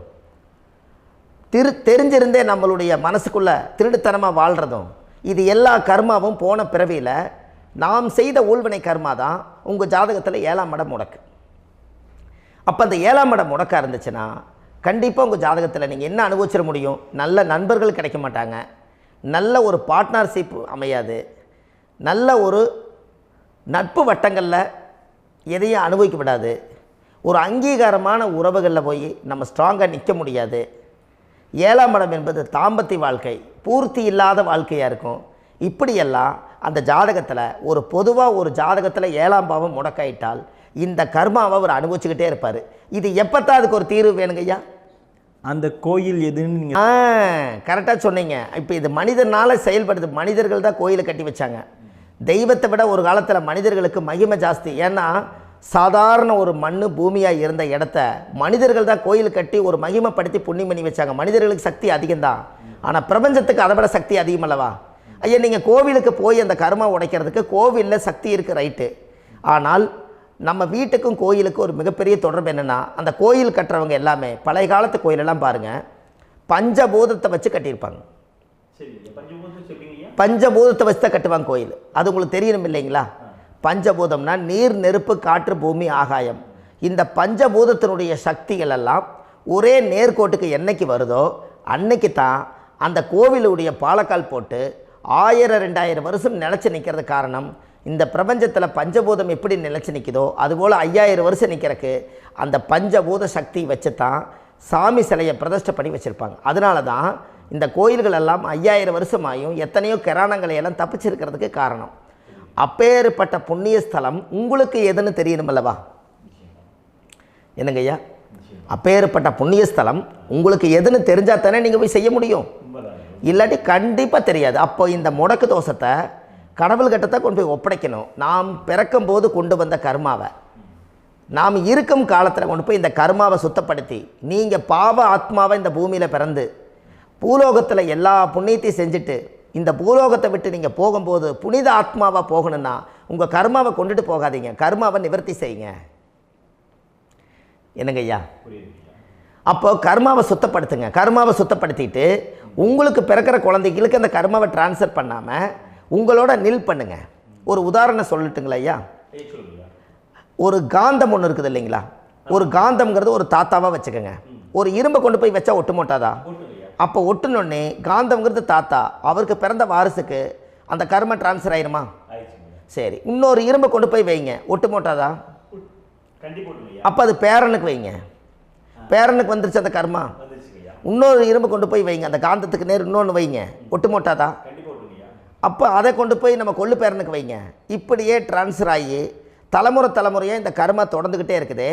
தெரிஞ்சிருந்தே நம்மளுடைய மனசுக்குள்ளே திருடுத்தனமாக வாழ்கிறதும், இது எல்லா கர்மாவும் போன பிறவியில் நாம் செய்த ஊழ்வினை கர்மா தான் உங்கள் ஜாதகத்தில் 7ஆம் இடம் முடக்கு. அப்போ அந்த 7ஆம் இடம் முடக்கா இருந்துச்சுன்னா கண்டிப்பாக உங்கள் ஜாதகத்தில் நீங்கள் என்ன அனுபவிச்சிட முடியும்? நல்ல நண்பர்கள் கிடைக்க மாட்டாங்க, நல்ல ஒரு பார்ட்னர்ஷிப் அமையாது, நல்ல ஒரு நட்பு வட்டங்களில் எதையும் அனுபவிக்க விடாது, ஒரு அங்கீகாரமான உறவுகளில் போய் நம்ம ஸ்ட்ராங்காக நிற்க முடியாது. 7ஆம் இடம் என்பது தாம்பத்திய வாழ்க்கை, பூர்த்தி இல்லாத வாழ்க்கையாக இருக்கும். இப்படியெல்லாம் அந்த ஜாதகத்தில் ஒரு பொதுவாக ஒரு ஜாதகத்தில் 7ஆம் பாவம் முடக்காயிட்டால் இந்த கர்மாவை அவர் அனுபவிச்சுக்கிட்டே இருப்பார். இது எப்போத்தான் அதுக்கு ஒரு தீர்வு வேணுங்கய்யா?
அந்த கோயில் எதுன்னு நீங்கள்
கரெக்டாக சொன்னீங்க. இப்போ இது மனிதனால் செயல்படுது. மனிதர்கள் தான் கோயிலை கட்டி வச்சாங்க. தெய்வத்தை விட ஒரு காலத்தில் மனிதர்களுக்கு மகிமை ஜாஸ்தி. ஏன்னா சாதாரண ஒரு மண் பூமியாக இருந்த இடத்த மனிதர்கள் தான் கோயில் கட்டி ஒரு மகிமைப்படுத்தி புண்ணியம் பண்ணி வச்சாங்க. மனிதர்களுக்கு சக்தி அதிகம்தான், ஆனால் பிரபஞ்சத்துக்கு அதை விட சக்தி அதிகம் அல்லவா? ஐயா, நீங்கள் கோவிலுக்கு போய் அந்த கர்மா உடைக்கிறதுக்கு கோவிலில் சக்தி இருக்குது, ரைட்டு. ஆனால் நம்ம வீட்டுக்கும் கோயிலுக்கும் ஒரு மிகப்பெரிய தொடர்பு என்னென்னா, அந்த கோயில் கட்டுறவங்க எல்லாமே பழைய காலத்து கோயிலெல்லாம் பாருங்கள், பஞ்சபூதத்தை வச்சு கட்டியிருப்பாங்க. பஞ்சபூதத்தை வச்சு தான் கட்டுவாங்க கோயில். அது உங்களுக்கு தெரியணும் இல்லைங்களா? பஞ்சபூதம்னா நீர், நெருப்பு, காற்று, பூமி, ஆகாயம். இந்த பஞ்சபூதத்தினுடைய சக்திகள் எல்லாம் ஒரே நேர்கோட்டுக்கு என்னைக்கு வருதோ அன்னைக்கு தான் அந்த கோவிலுடைய பாலக்கால் போட்டு 1000-2000 வருஷம் நிலச்சி நிற்கிறது. காரணம், இந்த பிரபஞ்சத்தில் பஞ்சபூதம் எப்படி நிலச்சி நிற்குதோ அதுபோல் 5000 வருஷம் நிற்கிறதுக்கு அந்த பஞ்சபூத சக்தி வச்சு தான் சாமி சிலையை பிரதிஷ்டை பண்ணி வச்சுருப்பாங்க. அதனால தான் இந்த கோயில்கள் எல்லாம் 5000 வருஷமாயும் எத்தனையோ கிராணங்களை எல்லாம் தப்பிச்சிருக்கிறதுக்கு காரணம். அப்பேற்பட்ட புண்ணிய ஸ்தலம் உங்களுக்கு எதுன்னு தெரியணும் அல்லவா? என்னங்க ஐயா? அப்பேற்பட்ட புண்ணிய ஸ்தலம் உங்களுக்கு எதுன்னு தெரிஞ்சால் தானே நீங்கள் போய் செய்ய முடியும், இல்லாட்டி கண்டிப்பாக தெரியாது. அப்போ இந்த முடக்கு தோஷத்தை கடவுள்கிட்ட கொண்டு போய் ஒப்படைக்கணும். நாம் பிறக்கும் போது கொண்டு வந்த கர்மாவை நாம் இருக்கும் காலத்தில் கொண்டு போய் இந்த கர்மாவை சுத்தப்படுத்தி, நீங்கள் பாவ ஆத்மாவை இந்த பூமியில் பிறந்து பூலோகத்தில் எல்லா புண்ணியத்தையும் செஞ்சுட்டு இந்த பூலோகத்தை விட்டு நீங்கள் போகும்போது புனித ஆத்மாவாக போகணுன்னா உங்கள் கர்மாவை கொண்டுட்டு போகாதீங்க, கர்மாவை நிவர்த்தி செய்யுங்க. என்னங்க ஐயா? அப்போ கர்மாவை சுத்தப்படுத்துங்க. கர்மாவை சுத்தப்படுத்திட்டு உங்களுக்கு பிறக்கிற குழந்தைகளுக்கு அந்த கர்மாவை டிரான்ஸ்ஃபர் பண்ணாமல் உங்களோட நில் பண்ணுங்க. ஒரு உதாரணம் சொல்லட்டுங்களா ஐயா? ஒரு காந்தம் ஒன்று இருக்குது இல்லைங்களா? ஒரு காந்தம்ங்கிறது ஒரு தாத்தாவாக வச்சுக்கோங்க. ஒரு இரும்பை கொண்டு போய் வச்சா ஒட்டு மோட்டாதா? அப்போ ஒட்டுனோடனே காந்தம்ங்கிறது தாத்தா, அவருக்கு பிறந்த வாரிசுக்கு அந்த கர்ம டிரான்ஸ்ஃபர் ஆயிருமா? சரி, இன்னொரு இரும்பை கொண்டு போய் வைங்க, ஒட்டு மோட்டாதா? அப்போ அது பேரனுக்கு வைங்க, பேரனுக்கு வந்துருச்சு அந்த கர்மா. இன்னொரு இரும்பை கொண்டு போய் வைங்க, அந்த காந்தத்துக்கு நேர் இன்னொன்று வைங்க, ஒட்டு மோட்டாதா? அப்போ அதை கொண்டு போய் நம்ம கொள்ளு பேரனுக்கு வைங்க. இப்படியே டிரான்ஸ்ஃபர் ஆகி தலைமுறையாக இந்த கர்மா தொடர்ந்துக்கிட்டே இருக்குது.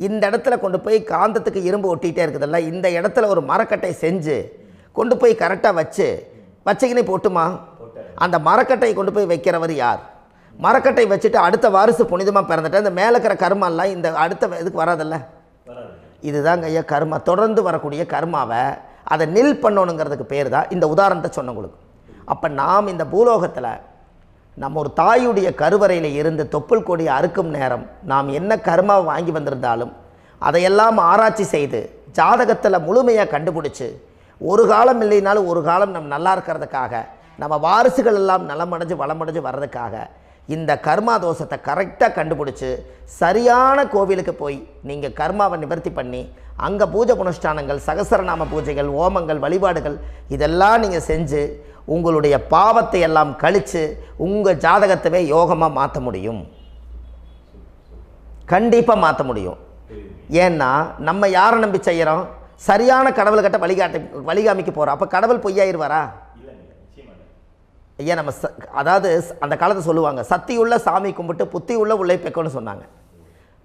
இந்த இடத்துல கொண்டு போய் காந்தத்துக்கு இரும்பு ஒட்டிகிட்டே இருக்குதுல்ல, இந்த இடத்துல ஒரு மரக்கட்டை செஞ்சு கொண்டு போய் கரெக்டாக வச்சுக்கினே போட்டுமா? அந்த மரக்கட்டையை கொண்டு போய் வைக்கிறவர் யார்? மரக்கட்டை வச்சுட்டு அடுத்த வாரிசு புனிதமாக பிறந்துட்டு அந்த மேலே இருக்கிற கர்மாலாம் இந்த அடுத்த இதுக்கு வராதில்ல. இதுதாங்க ஐயா கர்மா. தொடர்ந்து வரக்கூடிய கர்மாவை அதை நில் பண்ணணுங்கிறதுக்கு பேர் தான் இந்த உதாரணத்தை சொன்னவங்களுக்கு. அப்போ நாம் இந்த பூலோகத்தில் நம்ம ஒரு தாயுடைய கருவறையில் இருந்து தொப்புள் கொடி அறுக்கும் நேரம் நாம் என்ன கர்மாவை வாங்கி வந்திருந்தாலும் அதையெல்லாம் ஆராய்ச்சி செய்து ஜாதகத்தில் முழுமையாக கண்டுபிடிச்சி ஒரு காலம் இல்லைனாலும் ஒரு காலம் நம்ம நல்லா இருக்கிறதுக்காக, நம்ம வாரிசுகள் எல்லாம் நலமடைஞ்சு வளமடைஞ்சு வர்றதுக்காக இந்த கர்மா தோஷத்தை கரெக்டாக கண்டுபிடிச்சி சரியான கோவிலுக்கு போய் நீங்கள் கர்மாவை நிவர்த்தி பண்ணி அங்கே பூஜை புனஸ்தானங்கள், சகசரநாம பூஜைகள், ஓமங்கள், வழிபாடுகள் இதெல்லாம் நீங்கள் செஞ்சு உங்களுடைய பாவத்தை எல்லாம் கழித்து உங்கள் ஜாதகத்தவே யோகமாக மாற்ற முடியும். கண்டிப்பாக மாற்ற முடியும். ஏன்னா நம்ம யாரை நம்பி செய்கிறோம்? சரியான கடவுள்கிட்ட வழிகாமிக்க போகிறோம். அப்போ கடவுள் பொய்யாயிருவாரா? ஐயா நம்ம அதாவது அந்த காலத்தை சொல்லுவாங்க, சத்தியுள்ள சாமி கும்பிட்டு புத்தி உள்ள உள்ளே பெக்கணும்னு சொன்னாங்க.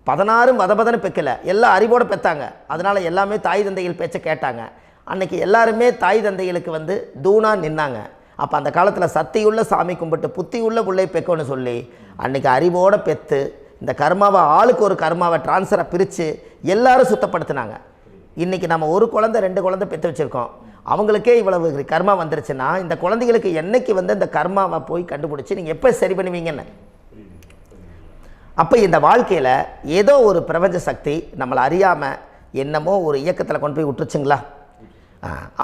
16 வதபதன்னு பெக்கலை, எல்லாம் அறிவோடு பெற்றாங்க. அதனால் எல்லாமே தாய் தந்தைகள் பேச்சை கேட்டாங்க. அன்றைக்கி எல்லாருமே தாய் தந்தைகளுக்கு தூணாக நின்னாங்க. அப்போ அந்த காலத்தில் சத்தியுள்ள சாமி கும்பிட்டு புத்தி உள்ள உள்ளே பெக்கணும்னு சொல்லி அன்றைக்கி அறிவோடு பெற்று இந்த கர்மாவை ஆளுக்கு ஒரு கர்மாவை டிரான்ஸ்ஃபரை பிரித்து எல்லாரும் சுத்தப்படுத்தினாங்க. இன்றைக்கி நம்ம ஒரு குழந்தை 2 குழந்தை பெற்று வச்சுருக்கோம். அவங்களுக்கே இவ்வளவு கர்மா வந்துருச்சுன்னா இந்த குழந்தைகளுக்கு என்னைக்கு இந்த கர்மாவை போய் கண்டுபிடிச்சி நீங்கள் எப்போ சரி பண்ணுவீங்கன்னு. அப்போ இந்த வாழ்க்கையில் ஏதோ ஒரு பிரபஞ்ச சக்தி நம்மளை அறியாமல் என்னமோ ஒரு இயக்கத்தில் கொண்டு போய் விட்டுருச்சுங்களா?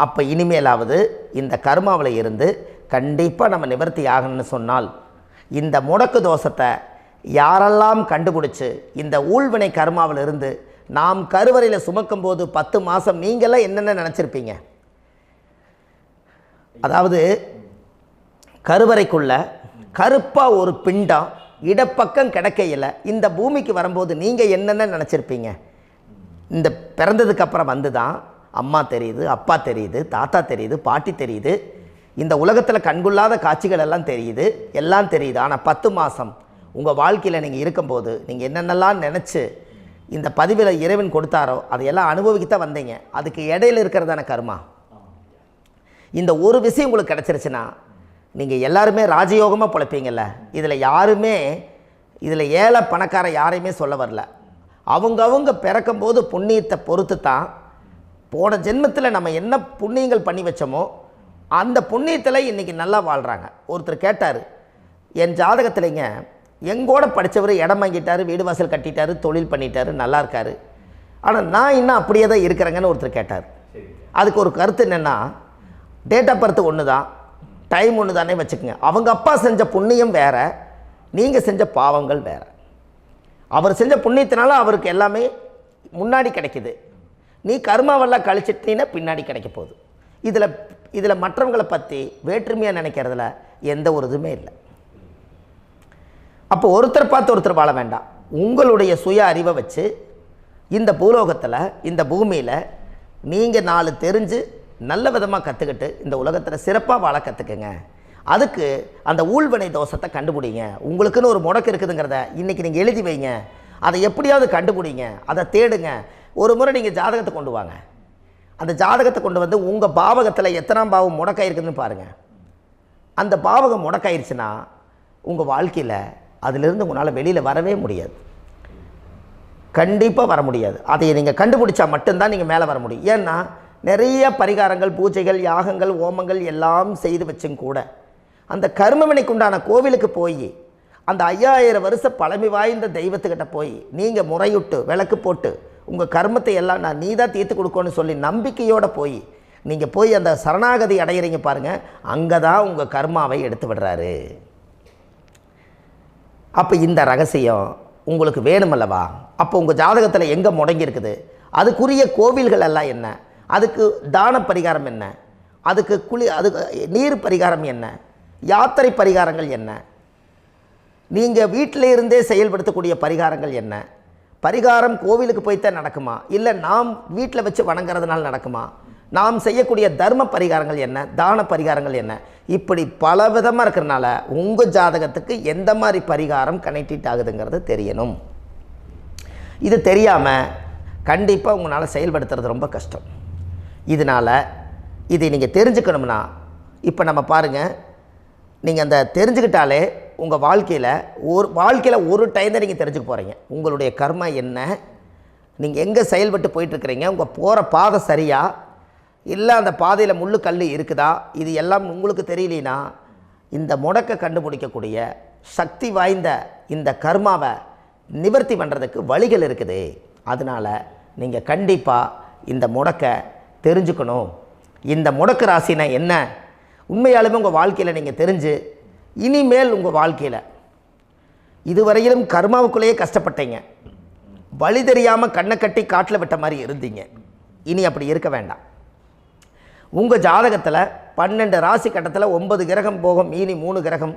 அப்போ இனிமேலாவது இந்த கர்மாவில் இருந்து கண்டிப்பாக நம்ம நிவர்த்தி ஆகணும்னு சொன்னால் இந்த முடக்கு தோஷத்தை யாரெல்லாம் கண்டுபிடிச்சி இந்த ஊழ்வினை கர்மாவில் இருந்து நாம் கருவறையில் சுமக்கும் போது 10 மாதம் நீங்களாம் என்னென்ன நினச்சிருப்பீங்க? அதாவது கருவறைக்குள்ள கருப்பாக ஒரு பிண்டம் இடப்பக்கம் கிடக்கையில் இந்த பூமிக்கு வரும்போது நீங்கள் என்னென்ன நினச்சிருப்பீங்க? இந்த பிறந்ததுக்கு அப்புறம் வந்து தான் அம்மா தெரியுது, அப்பா தெரியுது, தாத்தா தெரியுது, பாட்டி தெரியுது, இந்த உலகத்தில் கண்கொள்ளாத காட்சிகள் எல்லாம் தெரியுது, எல்லாம் தெரியுது. ஆனால் 10 மாதம் உங்கள் வாழ்க்கையில் நீங்கள் இருக்கும்போது நீங்கள் என்னென்னலாம் நினச்சி இந்த பதிவில் இறைவன் கொடுத்தாரோ அதையெல்லாம் அனுபவிக்கத்தான் வந்தீங்க. அதுக்கு இடையில இருக்கிறதான கர்மா. இந்த ஒரு விஷயம் உங்களுக்கு கிடச்சிருச்சுன்னா நீங்கள் எல்லாருமே ராஜயோகமாக பிழைப்பீங்கள்ல. இதில் ஏழை பணக்கார யாரையுமே சொல்ல வரல. அவங்க பிறக்கும்போது புண்ணியத்தை பொறுத்து தான் போன ஜென்மத்தில் நம்ம என்ன புண்ணியங்கள் பண்ணி வச்சோமோ அந்த புண்ணியத்தில் இன்றைக்கி நல்லா வாழ்கிறாங்க. ஒருத்தர் கேட்டார், என் ஜாதகத்தில்ங்க எங்கூட படித்தவர் இடம் வாங்கிட்டார், வீடு வாசல் கட்டிட்டார், தொழில் பண்ணிட்டார், நல்லா இருக்கார், ஆனால் நான் இன்னும் அப்படியே தான் இருக்கிறேங்கன்னு ஒருத்தர் கேட்டார். அதுக்கு ஒரு கருத்து என்னென்னா, டேட் ஆஃப் பர்த் ஒன்று தான், டைம் ஒன்று தானே வச்சுக்கோங்க. அவங்க அப்பா செஞ்ச புண்ணியம் வேறு, நீங்கள் செஞ்ச பாவங்கள் வேறு. அவர் செஞ்ச புண்ணியத்தினால அவருக்கு எல்லாமே முன்னாடி கிடைக்குது. நீ கர்மாவெல்லாம் கழிச்சிட்டீங்கன்னா பின்னாடி கிடைக்க போகுது. இதில் மற்றவங்களை பற்றி வேற்றுமையாக நினைக்கிறதுல எந்த ஒரு இதுவுமே இல்லை. அப்போ ஒருத்தர் பார்த்து ஒருத்தர் வாழ வேண்டாம். உங்களுடைய சுய அறிவை வச்சு இந்த பூலோகத்தில் இந்த பூமியில் நீங்கள் 4 தெரிஞ்சு நல்ல விதமாக கற்றுக்கிட்டு இந்த உலகத்தில் சிறப்பாக வாழ கற்றுக்குங்க. அதுக்கு அந்த ஊழ்வினை தோஷத்தை கண்டுபிடிங்க. உங்களுக்குன்னு ஒரு முடக்கு இருக்குதுங்கிறத இன்றைக்கி நீங்கள் எழுதி வைங்க. அதை எப்படியாவது கண்டுபிடிங்க, அதை தேடுங்க. ஒரு முறை நீங்கள் ஜாதகத்தை கொண்டு வாங்க. அந்த ஜாதகத்தை கொண்டு வந்து உங்கள் பாவகத்தில் எத்தனாம் பாவம் முடக்காயிருக்குதுன்னு பாருங்கள். அந்த பாவகம் முடக்காயிருச்சுன்னா உங்கள் வாழ்க்கையில் அதிலிருந்து உங்களால் வெளியில் வரவே முடியாது, கண்டிப்பாக வர முடியாது. அதை நீங்கள் கண்டுபிடிச்சா மட்டும்தான் நீங்கள் மேலே வர முடியும். ஏன்னா நிறைய பரிகாரங்கள், பூஜைகள், யாகங்கள், ஓமங்கள் எல்லாம் செய்து வச்சும் கூட அந்த கர்மவினைக்கு உண்டான கோவிலுக்கு போய் அந்த 5000 வருஷ பழமை வாய்ந்த தெய்வத்துக்கிட்ட போய் நீங்கள் முறையிட்டு விளக்கு போட்டு உங்கள் கர்மத்தை எல்லாம் நான் நீ தான் தீர்த்து கொடுக்கணும்னு சொல்லி நம்பிக்கையோடு நீங்கள் போய் அந்த சரணாகதி அடையிறீங்க பாருங்கள், அங்கே தான் உங்கள் கர்மாவை எடுத்து விடுறாரு. அப்போ இந்த ரகசியம் உங்களுக்கு வேணுமல்லவா? அப்போ உங்கள் ஜாதகத்தில் எங்கே முடங்கி அதுக்குரிய கோவில்கள் எல்லாம் என்ன, அதுக்கு தான பரிகாரம் என்ன, அதுக்கு நீர் பரிகாரம் என்ன, யாத்திரை பரிகாரங்கள் என்ன, நீங்கள் வீட்டில் இருந்தே செயல்படுத்தக்கூடிய பரிகாரங்கள் என்ன, பரிகாரம் கோவிலுக்கு போய்த்தான் நடக்குமா, இல்லை நாம் வீட்டில் வச்சு வணங்குறதுனால நடக்குமா, நாம் செய்யக்கூடிய தர்ம பரிகாரங்கள் என்ன, தான பரிகாரங்கள் என்ன, இப்படி பல விதமாக இருக்கிறனால உங்கள் ஜாதகத்துக்கு எந்த மாதிரி பரிகாரம் கனெக்ட் ஆகுதுங்கிறது தெரியணும். இது தெரியாமல் கண்டிப்பாக உங்களால் செயல்படுத்துறது ரொம்ப கஷ்டம். இதனால் இதை நீங்கள் தெரிஞ்சுக்கணும்னா இப்போ நம்ம பாருங்கள், நீங்கள் அந்த தெரிஞ்சுக்கிட்டாலே உங்கள் வாழ்க்கையில் ஒரு டைம் தான் நீங்கள் தெரிஞ்சுக்க போகிறீங்க. உங்களுடைய கர்மா என்ன, நீங்கள் எங்கே செயல்பட்டு போயிட்டுருக்கிறீங்க, உங்கள் போகிற பாதை சரியா இல்லை அந்த பாதையில் முள்ளு கல் இருக்குதா, இது எல்லாம் உங்களுக்கு தெரியலனா இந்த முடக்கை கண்டுபிடிக்கக்கூடிய சக்தி வாய்ந்த இந்த கர்மாவை நிவர்த்தி பண்ணுறதுக்கு வழிகள் இருக்குது. அதனால் நீங்கள் கண்டிப்பாக இந்த முடக்கை தெரிஞ்சுக்கணும். இந்த முடக்கு ராசினா என்ன உண்மையாலுமே உங்கள் வாழ்க்கையில் நீங்கள் தெரிஞ்சு இனிமேல் உங்கள் வாழ்க்கையில் இதுவரையிலும் கர்மாவுக்குள்ளேயே கஷ்டப்பட்டீங்க, வழி தெரியாமல் கண்ணை கட்டி காட்டில் விட்ட மாதிரி இருந்தீங்க. இனி அப்படி இருக்க வேண்டாம். உங்கள் ஜாதகத்தில் 12 ராசி கட்டத்தில் 9 கிரகம் போகும், மீனி 3 கிரகம்,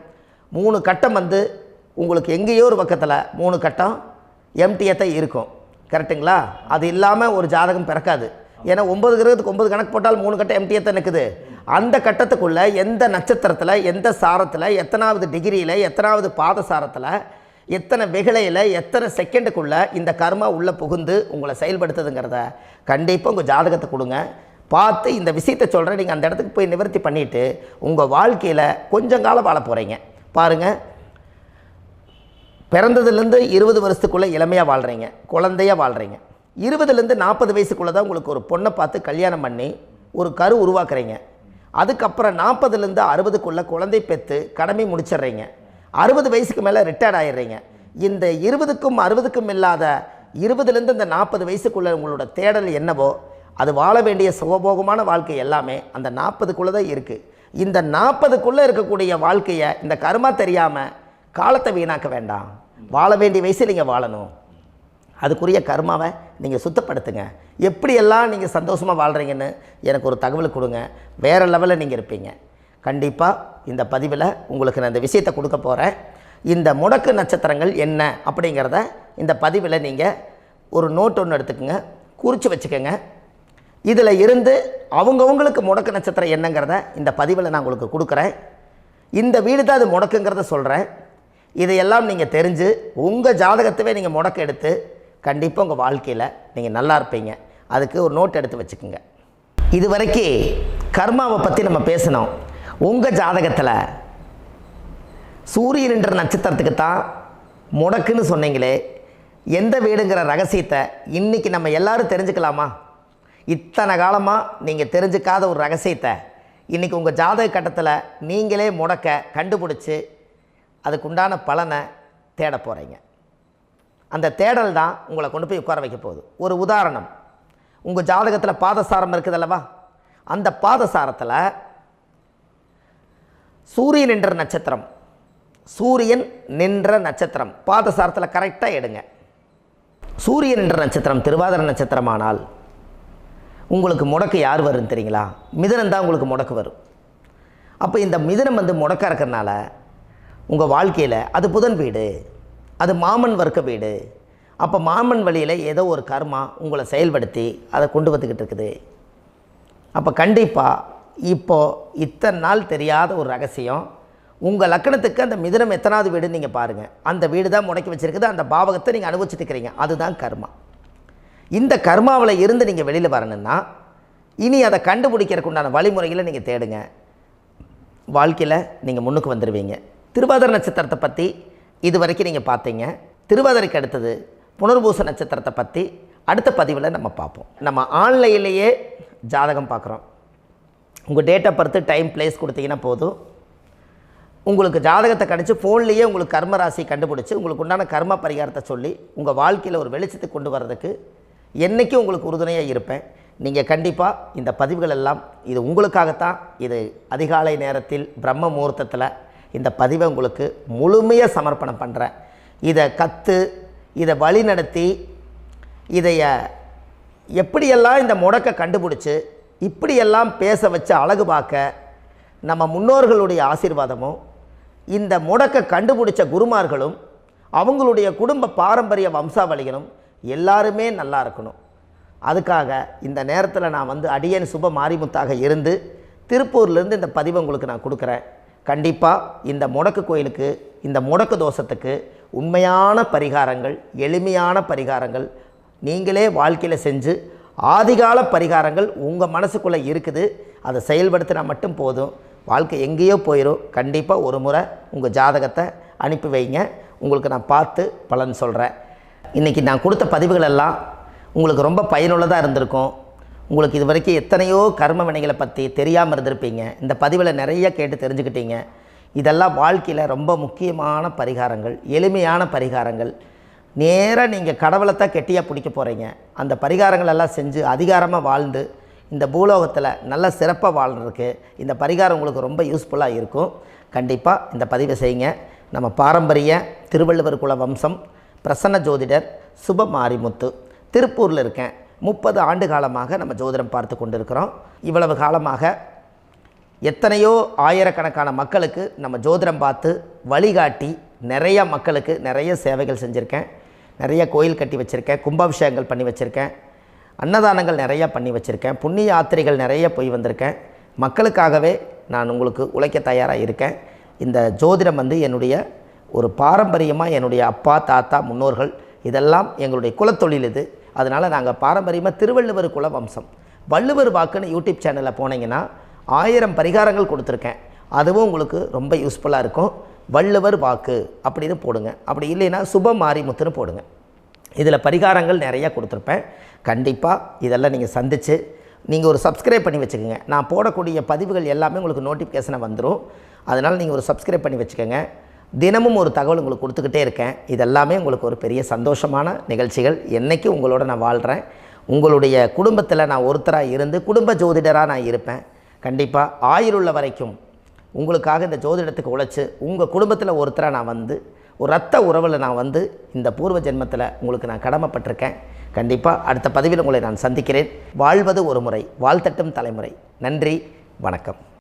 3 கட்டம் உங்களுக்கு எங்கேயோ ஒரு பக்கத்தில் 3 கட்டம் எம்டியாக தான் இருக்கும். கரெக்டுங்களா? அது இல்லாமல் ஒரு ஜாதகம் பிறக்காது. ஏன்னா 9 கிரகத்துக்கு 9 கணக்கு போட்டால் 3 கட்டம் எம்டியாக தான் நிற்குது. அந்த கட்டத்துக்குள்ளே எந்த நட்சத்திரத்தில், எந்த சாரத்தில், எத்தனாவது டிகிரியில், எத்தனாவது பாதசாரத்தில், எத்தனை வெகுளையில், எத்தனை செகண்டுக்குள்ளே இந்த கர்மா உள்ளே புகுந்து உங்களை செயல்படுத்துதுங்கிறத கண்டிப்பாக உங்கள் ஜாதகத்தை கொடுங்க. பார்த்து இந்த விஷயத்தை சொல்கிறேன், நீங்கள் அந்த இடத்துக்கு போய் நிவர்த்தி பண்ணிவிட்டு உங்கள் வாழ்க்கையில் கொஞ்சம் காலம் வாழ போகிறீங்க. பாருங்கள், பிறந்ததுலேருந்து 20 வருஷத்துக்குள்ளே இளமையாக வாழ்கிறீங்க, குழந்தையாக வாழ்கிறீங்க. 20லேருந்து 40 வயசுக்குள்ளே தான் உங்களுக்கு ஒரு பொண்ணை பார்த்து கல்யாணம் பண்ணி ஒரு கரு உருவாக்குறீங்க. அதுக்கப்புறம் 40லேருந்து 60க்குள்ளே குழந்தை பெற்று கடமை முடிச்சிடுறீங்க. 60 வயசுக்கு மேலே ரிட்டையர்ட் ஆகிடுறீங்க. இந்த 20க்கும் 60க்கும் இல்லாத 20லேருந்து இந்த 40 வயசுக்குள்ளே உங்களோட தேடல் என்னவோ அது வாழ வேண்டிய சுகபோகமான வாழ்க்கை எல்லாமே அந்த 40க்குள்ளே தான் இருக்குது. இந்த 40க்குள்ளே இருக்கக்கூடிய வாழ்க்கையை இந்த கர்மா தெரியாமல் காலத்தை வீணாக்க வேண்டாம். வாழ வேண்டிய வயசில் நீங்கள் வாழணும். அதுக்குரிய கர்மாவை நீங்கள் சுத்தப்படுத்துங்க. எப்படியெல்லாம் நீங்கள் சந்தோஷமாக வாழ்கிறீங்கன்னு எனக்கு ஒரு தகவல் கொடுங்க. வேறு லெவலில் நீங்கள் இருப்பீங்க. கண்டிப்பாக இந்த பதிவில் உங்களுக்கு நான் இந்த விஷயத்தை கொடுக்க போகிறேன். இந்த முடக்கு நட்சத்திரங்கள் என்ன அப்படிங்கிறத இந்த பதிவில் நீங்கள் ஒரு நோட் ஒன்று எடுத்துக்கோங்க, குறித்து வச்சுக்கோங்க. இதில் இருந்து அவங்கவுங்களுக்கு முடக்கு நட்சத்திரம் என்னங்கிறத இந்த பதிவில் நான் உங்களுக்கு கொடுக்குறேன். இந்த வீடு தான் அது முடக்குங்கிறத சொல்கிறேன். இதையெல்லாம் நீங்கள் தெரிஞ்சு உங்கள் ஜாதகத்தவே நீங்கள் முடக்கு எடுத்து கண்டிப்பாக உங்கள் வாழ்க்கையில் நீங்கள் நல்லா இருப்பீங்க. அதுக்கு ஒரு நோட் எடுத்து வச்சுக்கோங்க. இது வரைக்கும் கர்மாவை பற்றி நம்ம பேசினோம். உங்கள் ஜாதகத்தில் சூரியன் என்ற நட்சத்திரத்துக்கு தான் முடக்குன்னு சொன்னீங்களே, எந்த வீடுங்கிற ரகசியத்தை இன்றைக்கி நம்ம எல்லோரும் தெரிஞ்சுக்கலாமா? இத்தனை காலமாக நீங்கள் தெரிஞ்சுக்காத ஒரு ரகசியத்தை இன்றைக்கி உங்கள் ஜாதக கட்டத்தில் நீங்களே முடக்க கண்டுபிடிச்சி அதுக்குண்டான பலனை தேட போகிறீங்க. அந்த தேடல் தான் உங்களை கொண்டு போய் உட்கார வைக்க போகுது. ஒரு உதாரணம், உங்கள் ஜாதகத்தில் பாதசாரம் இருக்குது அல்லவா? அந்த பாதசாரத்தில் சூரியன் என்ற நட்சத்திரம், சூரியன் நின்ற நட்சத்திரம் பாதசாரத்தில் கரெக்டாக எடுங்க. சூரியன் என்ற நட்சத்திரம் திருவாதிரை நட்சத்திரமானால் உங்களுக்கு முடக்கு யார் வரும்னு தெரியுங்களா? மிதுனம் தான் உங்களுக்கு முடக்கு வரும். அப்போ இந்த மிதுனம் முடக்க இருக்கிறனால உங்கள் வாழ்க்கையில் அது புதன் வீடு, அது மாமன் வர்க்க வீடு. அப்போ மாமன் வழியில் ஏதோ ஒரு கர்மா உங்களை செயல்படுத்தி அதை கொண்டு வந்துக்கிட்டு இருக்குது. அப்போ கண்டிப்பாக இப்போது இத்தனை நாள் தெரியாத ஒரு ரகசியம், உங்கள் லக்கணத்துக்கு அந்த மிதுனம் எத்தனாவது வீடுன்னு நீங்கள் பாருங்கள். அந்த வீடு தான் முடக்கி வச்சுருக்குது. அந்த பாவகத்தை நீங்கள் அனுபவிச்சுட்டு இருக்கிறீங்க. அதுதான் கர்மா. இந்த கர்மாவில் இருந்து நீங்கள் வெளியில் வரணுன்னா இனி அதை கண்டுபிடிக்கிறதுக்கு உண்டான வழிமுறைகளை நீங்கள் தேடுங்க. வாழ்க்கையில் நீங்கள் முன்னுக்கு வந்துடுவீங்க. திருவாதிரை நட்சத்திரத்தை பற்றி இது வரைக்கும் நீங்கள் பார்த்தீங்க. திருவாதிரைக்கு அடுத்தது புனர்பூச நட்சத்திரத்தை பற்றி அடுத்த பதிவில் நம்ம பார்ப்போம். நம்ம ஆன்லைன்லேயே ஜாதகம் பார்க்குறோம். உங்கள் date of birth, time, place கொடுத்தீங்கன்னா போதும். உங்களுக்கு ஜாதகத்தை கணிச்சு ஃபோன்லேயே உங்களுக்கு கர்ம ராசி கண்டுபிடிச்சி உங்களுக்கு உண்டான கர்ம பரிகாரத்தை சொல்லி உங்கள் வாழ்க்கையில் ஒரு வெளிச்சத்தை கொண்டு வர்றதுக்கு என்றைக்கும் உங்களுக்கு உறுதுணையாக இருப்பேன். நீங்கள் கண்டிப்பாக இந்த பதிவுகள் எல்லாம் இது உங்களுக்காகத்தான். இது அதிகாலை நேரத்தில் பிரம்ம முகூர்த்தத்தில் இந்த பதிவை உங்களுக்கு முழுமையாக சமர்ப்பணம் பண்ணுறேன். இதை கற்று இதை வழி நடத்தி இதைய எப்படியெல்லாம் இந்த முடக்கை கண்டுபிடிச்சி இப்படியெல்லாம் பேச வச்சு அழகு பார்க்க நம்ம முன்னோர்களுடைய ஆசீர்வாதமும் இந்த முடக்கை கண்டுபிடிச்ச குருமார்களும் அவங்களுடைய குடும்ப பாரம்பரிய வம்சாவளிகளும் எல்லாருமே நல்லா இருக்கணும். அதுக்காக இந்த நேரத்தில் நான் அடியேன் சுப மாரிமுத்தாக இருந்து திருப்பூர்லேருந்து இந்த பதிவை உங்களுக்கு நான் கொடுக்குறேன். கண்டிப்பாக இந்த முடக்கு கோயிலுக்கு, இந்த முடக்கு தோஷத்துக்கு உண்மையான பரிகாரங்கள், எளிமையான பரிகாரங்கள் நீங்களே வாழ்க்கையில் செஞ்சு ஆதிகால பரிகாரங்கள் உங்கள் மனசுக்குள்ளே இருக்குது. அதை செயல்படுத்தினா மட்டும் போதும். வாழ்க்கை எங்கேயோ போயிடும். கண்டிப்பாக ஒரு முறை உங்கள் ஜாதகத்தை அனுப்பி வைங்க. உங்களுக்கு நான் பார்த்து பலன் சொல்கிறேன். இன்றைக்கி நான் கொடுத்த பதிவுகள் எல்லாம் உங்களுக்கு ரொம்ப பயனுள்ளதாக இருந்திருக்கும். உங்களுக்கு இது வரைக்கும் எத்தனையோ கர்ம வினைகளை பற்றி தெரியாமல் இருந்திருப்பீங்க. இந்த பதிவில் நிறைய கேட்டு தெரிஞ்சுக்கிட்டீங்க. இதெல்லாம் வாழ்க்கையில் ரொம்ப முக்கியமான பரிகாரங்கள், எளிமையான பரிகாரங்கள். நேராக நீங்கள் கடவுளைத்தான் கெட்டியாக பிடிக்க போகிறீங்க. அந்த பரிகாரங்கள் எல்லாம் செஞ்சு அதிகாரமாக வாழ்ந்து இந்த பூலோகத்தில் நல்ல சிறப்பாக வாழ்கிறதுக்கு இந்த பரிகாரம் உங்களுக்கு ரொம்ப யூஸ்ஃபுல்லாக இருக்கும். கண்டிப்பாக இந்த பதிவை செய்யுங்க. நம்ம பாரம்பரிய திருவள்ளுவர் குல வம்சம், பிரசன்ன ஜோதிடர் சுப மாரிமுத்து, திருப்பூரில் இருக்கேன். 30 ஆண்டு காலமாக நம்ம ஜோதிடம் பார்த்து கொண்டு இருக்கிறோம். இவ்வளவு காலமாக எத்தனையோ ஆயிரக்கணக்கான மக்களுக்கு நம்ம ஜோதிடம் பார்த்து வழிகாட்டி நிறைய மக்களுக்கு நிறைய சேவைகள் செஞ்சுருக்கேன். நிறைய கோயில் கட்டி வச்சுருக்கேன், கும்பாபிஷேகங்கள் பண்ணி வச்சுருக்கேன், அன்னதானங்கள் நிறையா பண்ணி வச்சுருக்கேன், புண்ணிய யாத்திரைகள் நிறைய போய் வந்திருக்கேன். மக்களுக்காகவே நான் உங்களுக்கு உழைக்க தயாராக இருக்கேன். இந்த ஜோதிடம் என்னுடைய ஒரு பாரம்பரியமாக என்னுடைய அப்பா, தாத்தா, முன்னோர்கள் இதெல்லாம் எங்களுடைய குலத்தொழில் இது. அதனால் நாங்கள் பாரம்பரியமாக திருவள்ளுவர் குல வம்சம். வள்ளுவர் வாக்குன்னு யூடியூப் சேனலில் போனீங்கன்னா 1000 பரிகாரங்கள் கொடுத்துருக்கேன். அதுவும் உங்களுக்கு ரொம்ப யூஸ்ஃபுல்லாக இருக்கும். வள்ளுவர் வாக்கு அப்படின்னு போடுங்க. அப்படி இல்லைன்னா சுப மாரிமுத்துன்னு போடுங்க. இதில் பரிகாரங்கள் நிறையா கொடுத்துருப்பேன். கண்டிப்பாக இதெல்லாம் நீங்கள் சந்தித்து நீங்கள் ஒரு சப்ஸ்கிரைப் பண்ணி வச்சுக்கோங்க. நான் போடக்கூடிய பதிவுகள் எல்லாமே உங்களுக்கு நோட்டிஃபிகேஷனை வந்துடும். அதனால் நீங்கள் ஒரு சப்ஸ்கிரைப் பண்ணி வச்சுக்கோங்க. தினமும் ஒரு தகவல் உங்களுக்கு கொடுத்துக்கிட்டே இருக்கேன். இதெல்லாமே உங்களுக்கு ஒரு பெரிய சந்தோஷமான நிகழ்ச்சிகள். என்றைக்கும் உங்களோட நான் வாழ்கிறேன். உங்களுடைய குடும்பத்தில் நான் ஒருத்தராக இருந்து குடும்ப ஜோதிடராக நான் இருப்பேன். கண்டிப்பாக ஆயுளுள்ள வரைக்கும் உங்களுக்காக இந்த ஜோதிடத்துக்கு உழைச்சி உங்கள் குடும்பத்தில் ஒருத்தராக நான் வந்து ஒரு ரத்த உறவில் நான் வந்து இந்த பூர்வ ஜென்மத்தில் உங்களுக்கு நான் கடமைப்பட்டிருக்கேன். கண்டிப்பாக அடுத்த பதிவில் உங்களை நான் சந்திக்கிறேன். வாழ்வது ஒரு முறை, வாழ்த்தட்டும் தலைமுறை. நன்றி, வணக்கம்.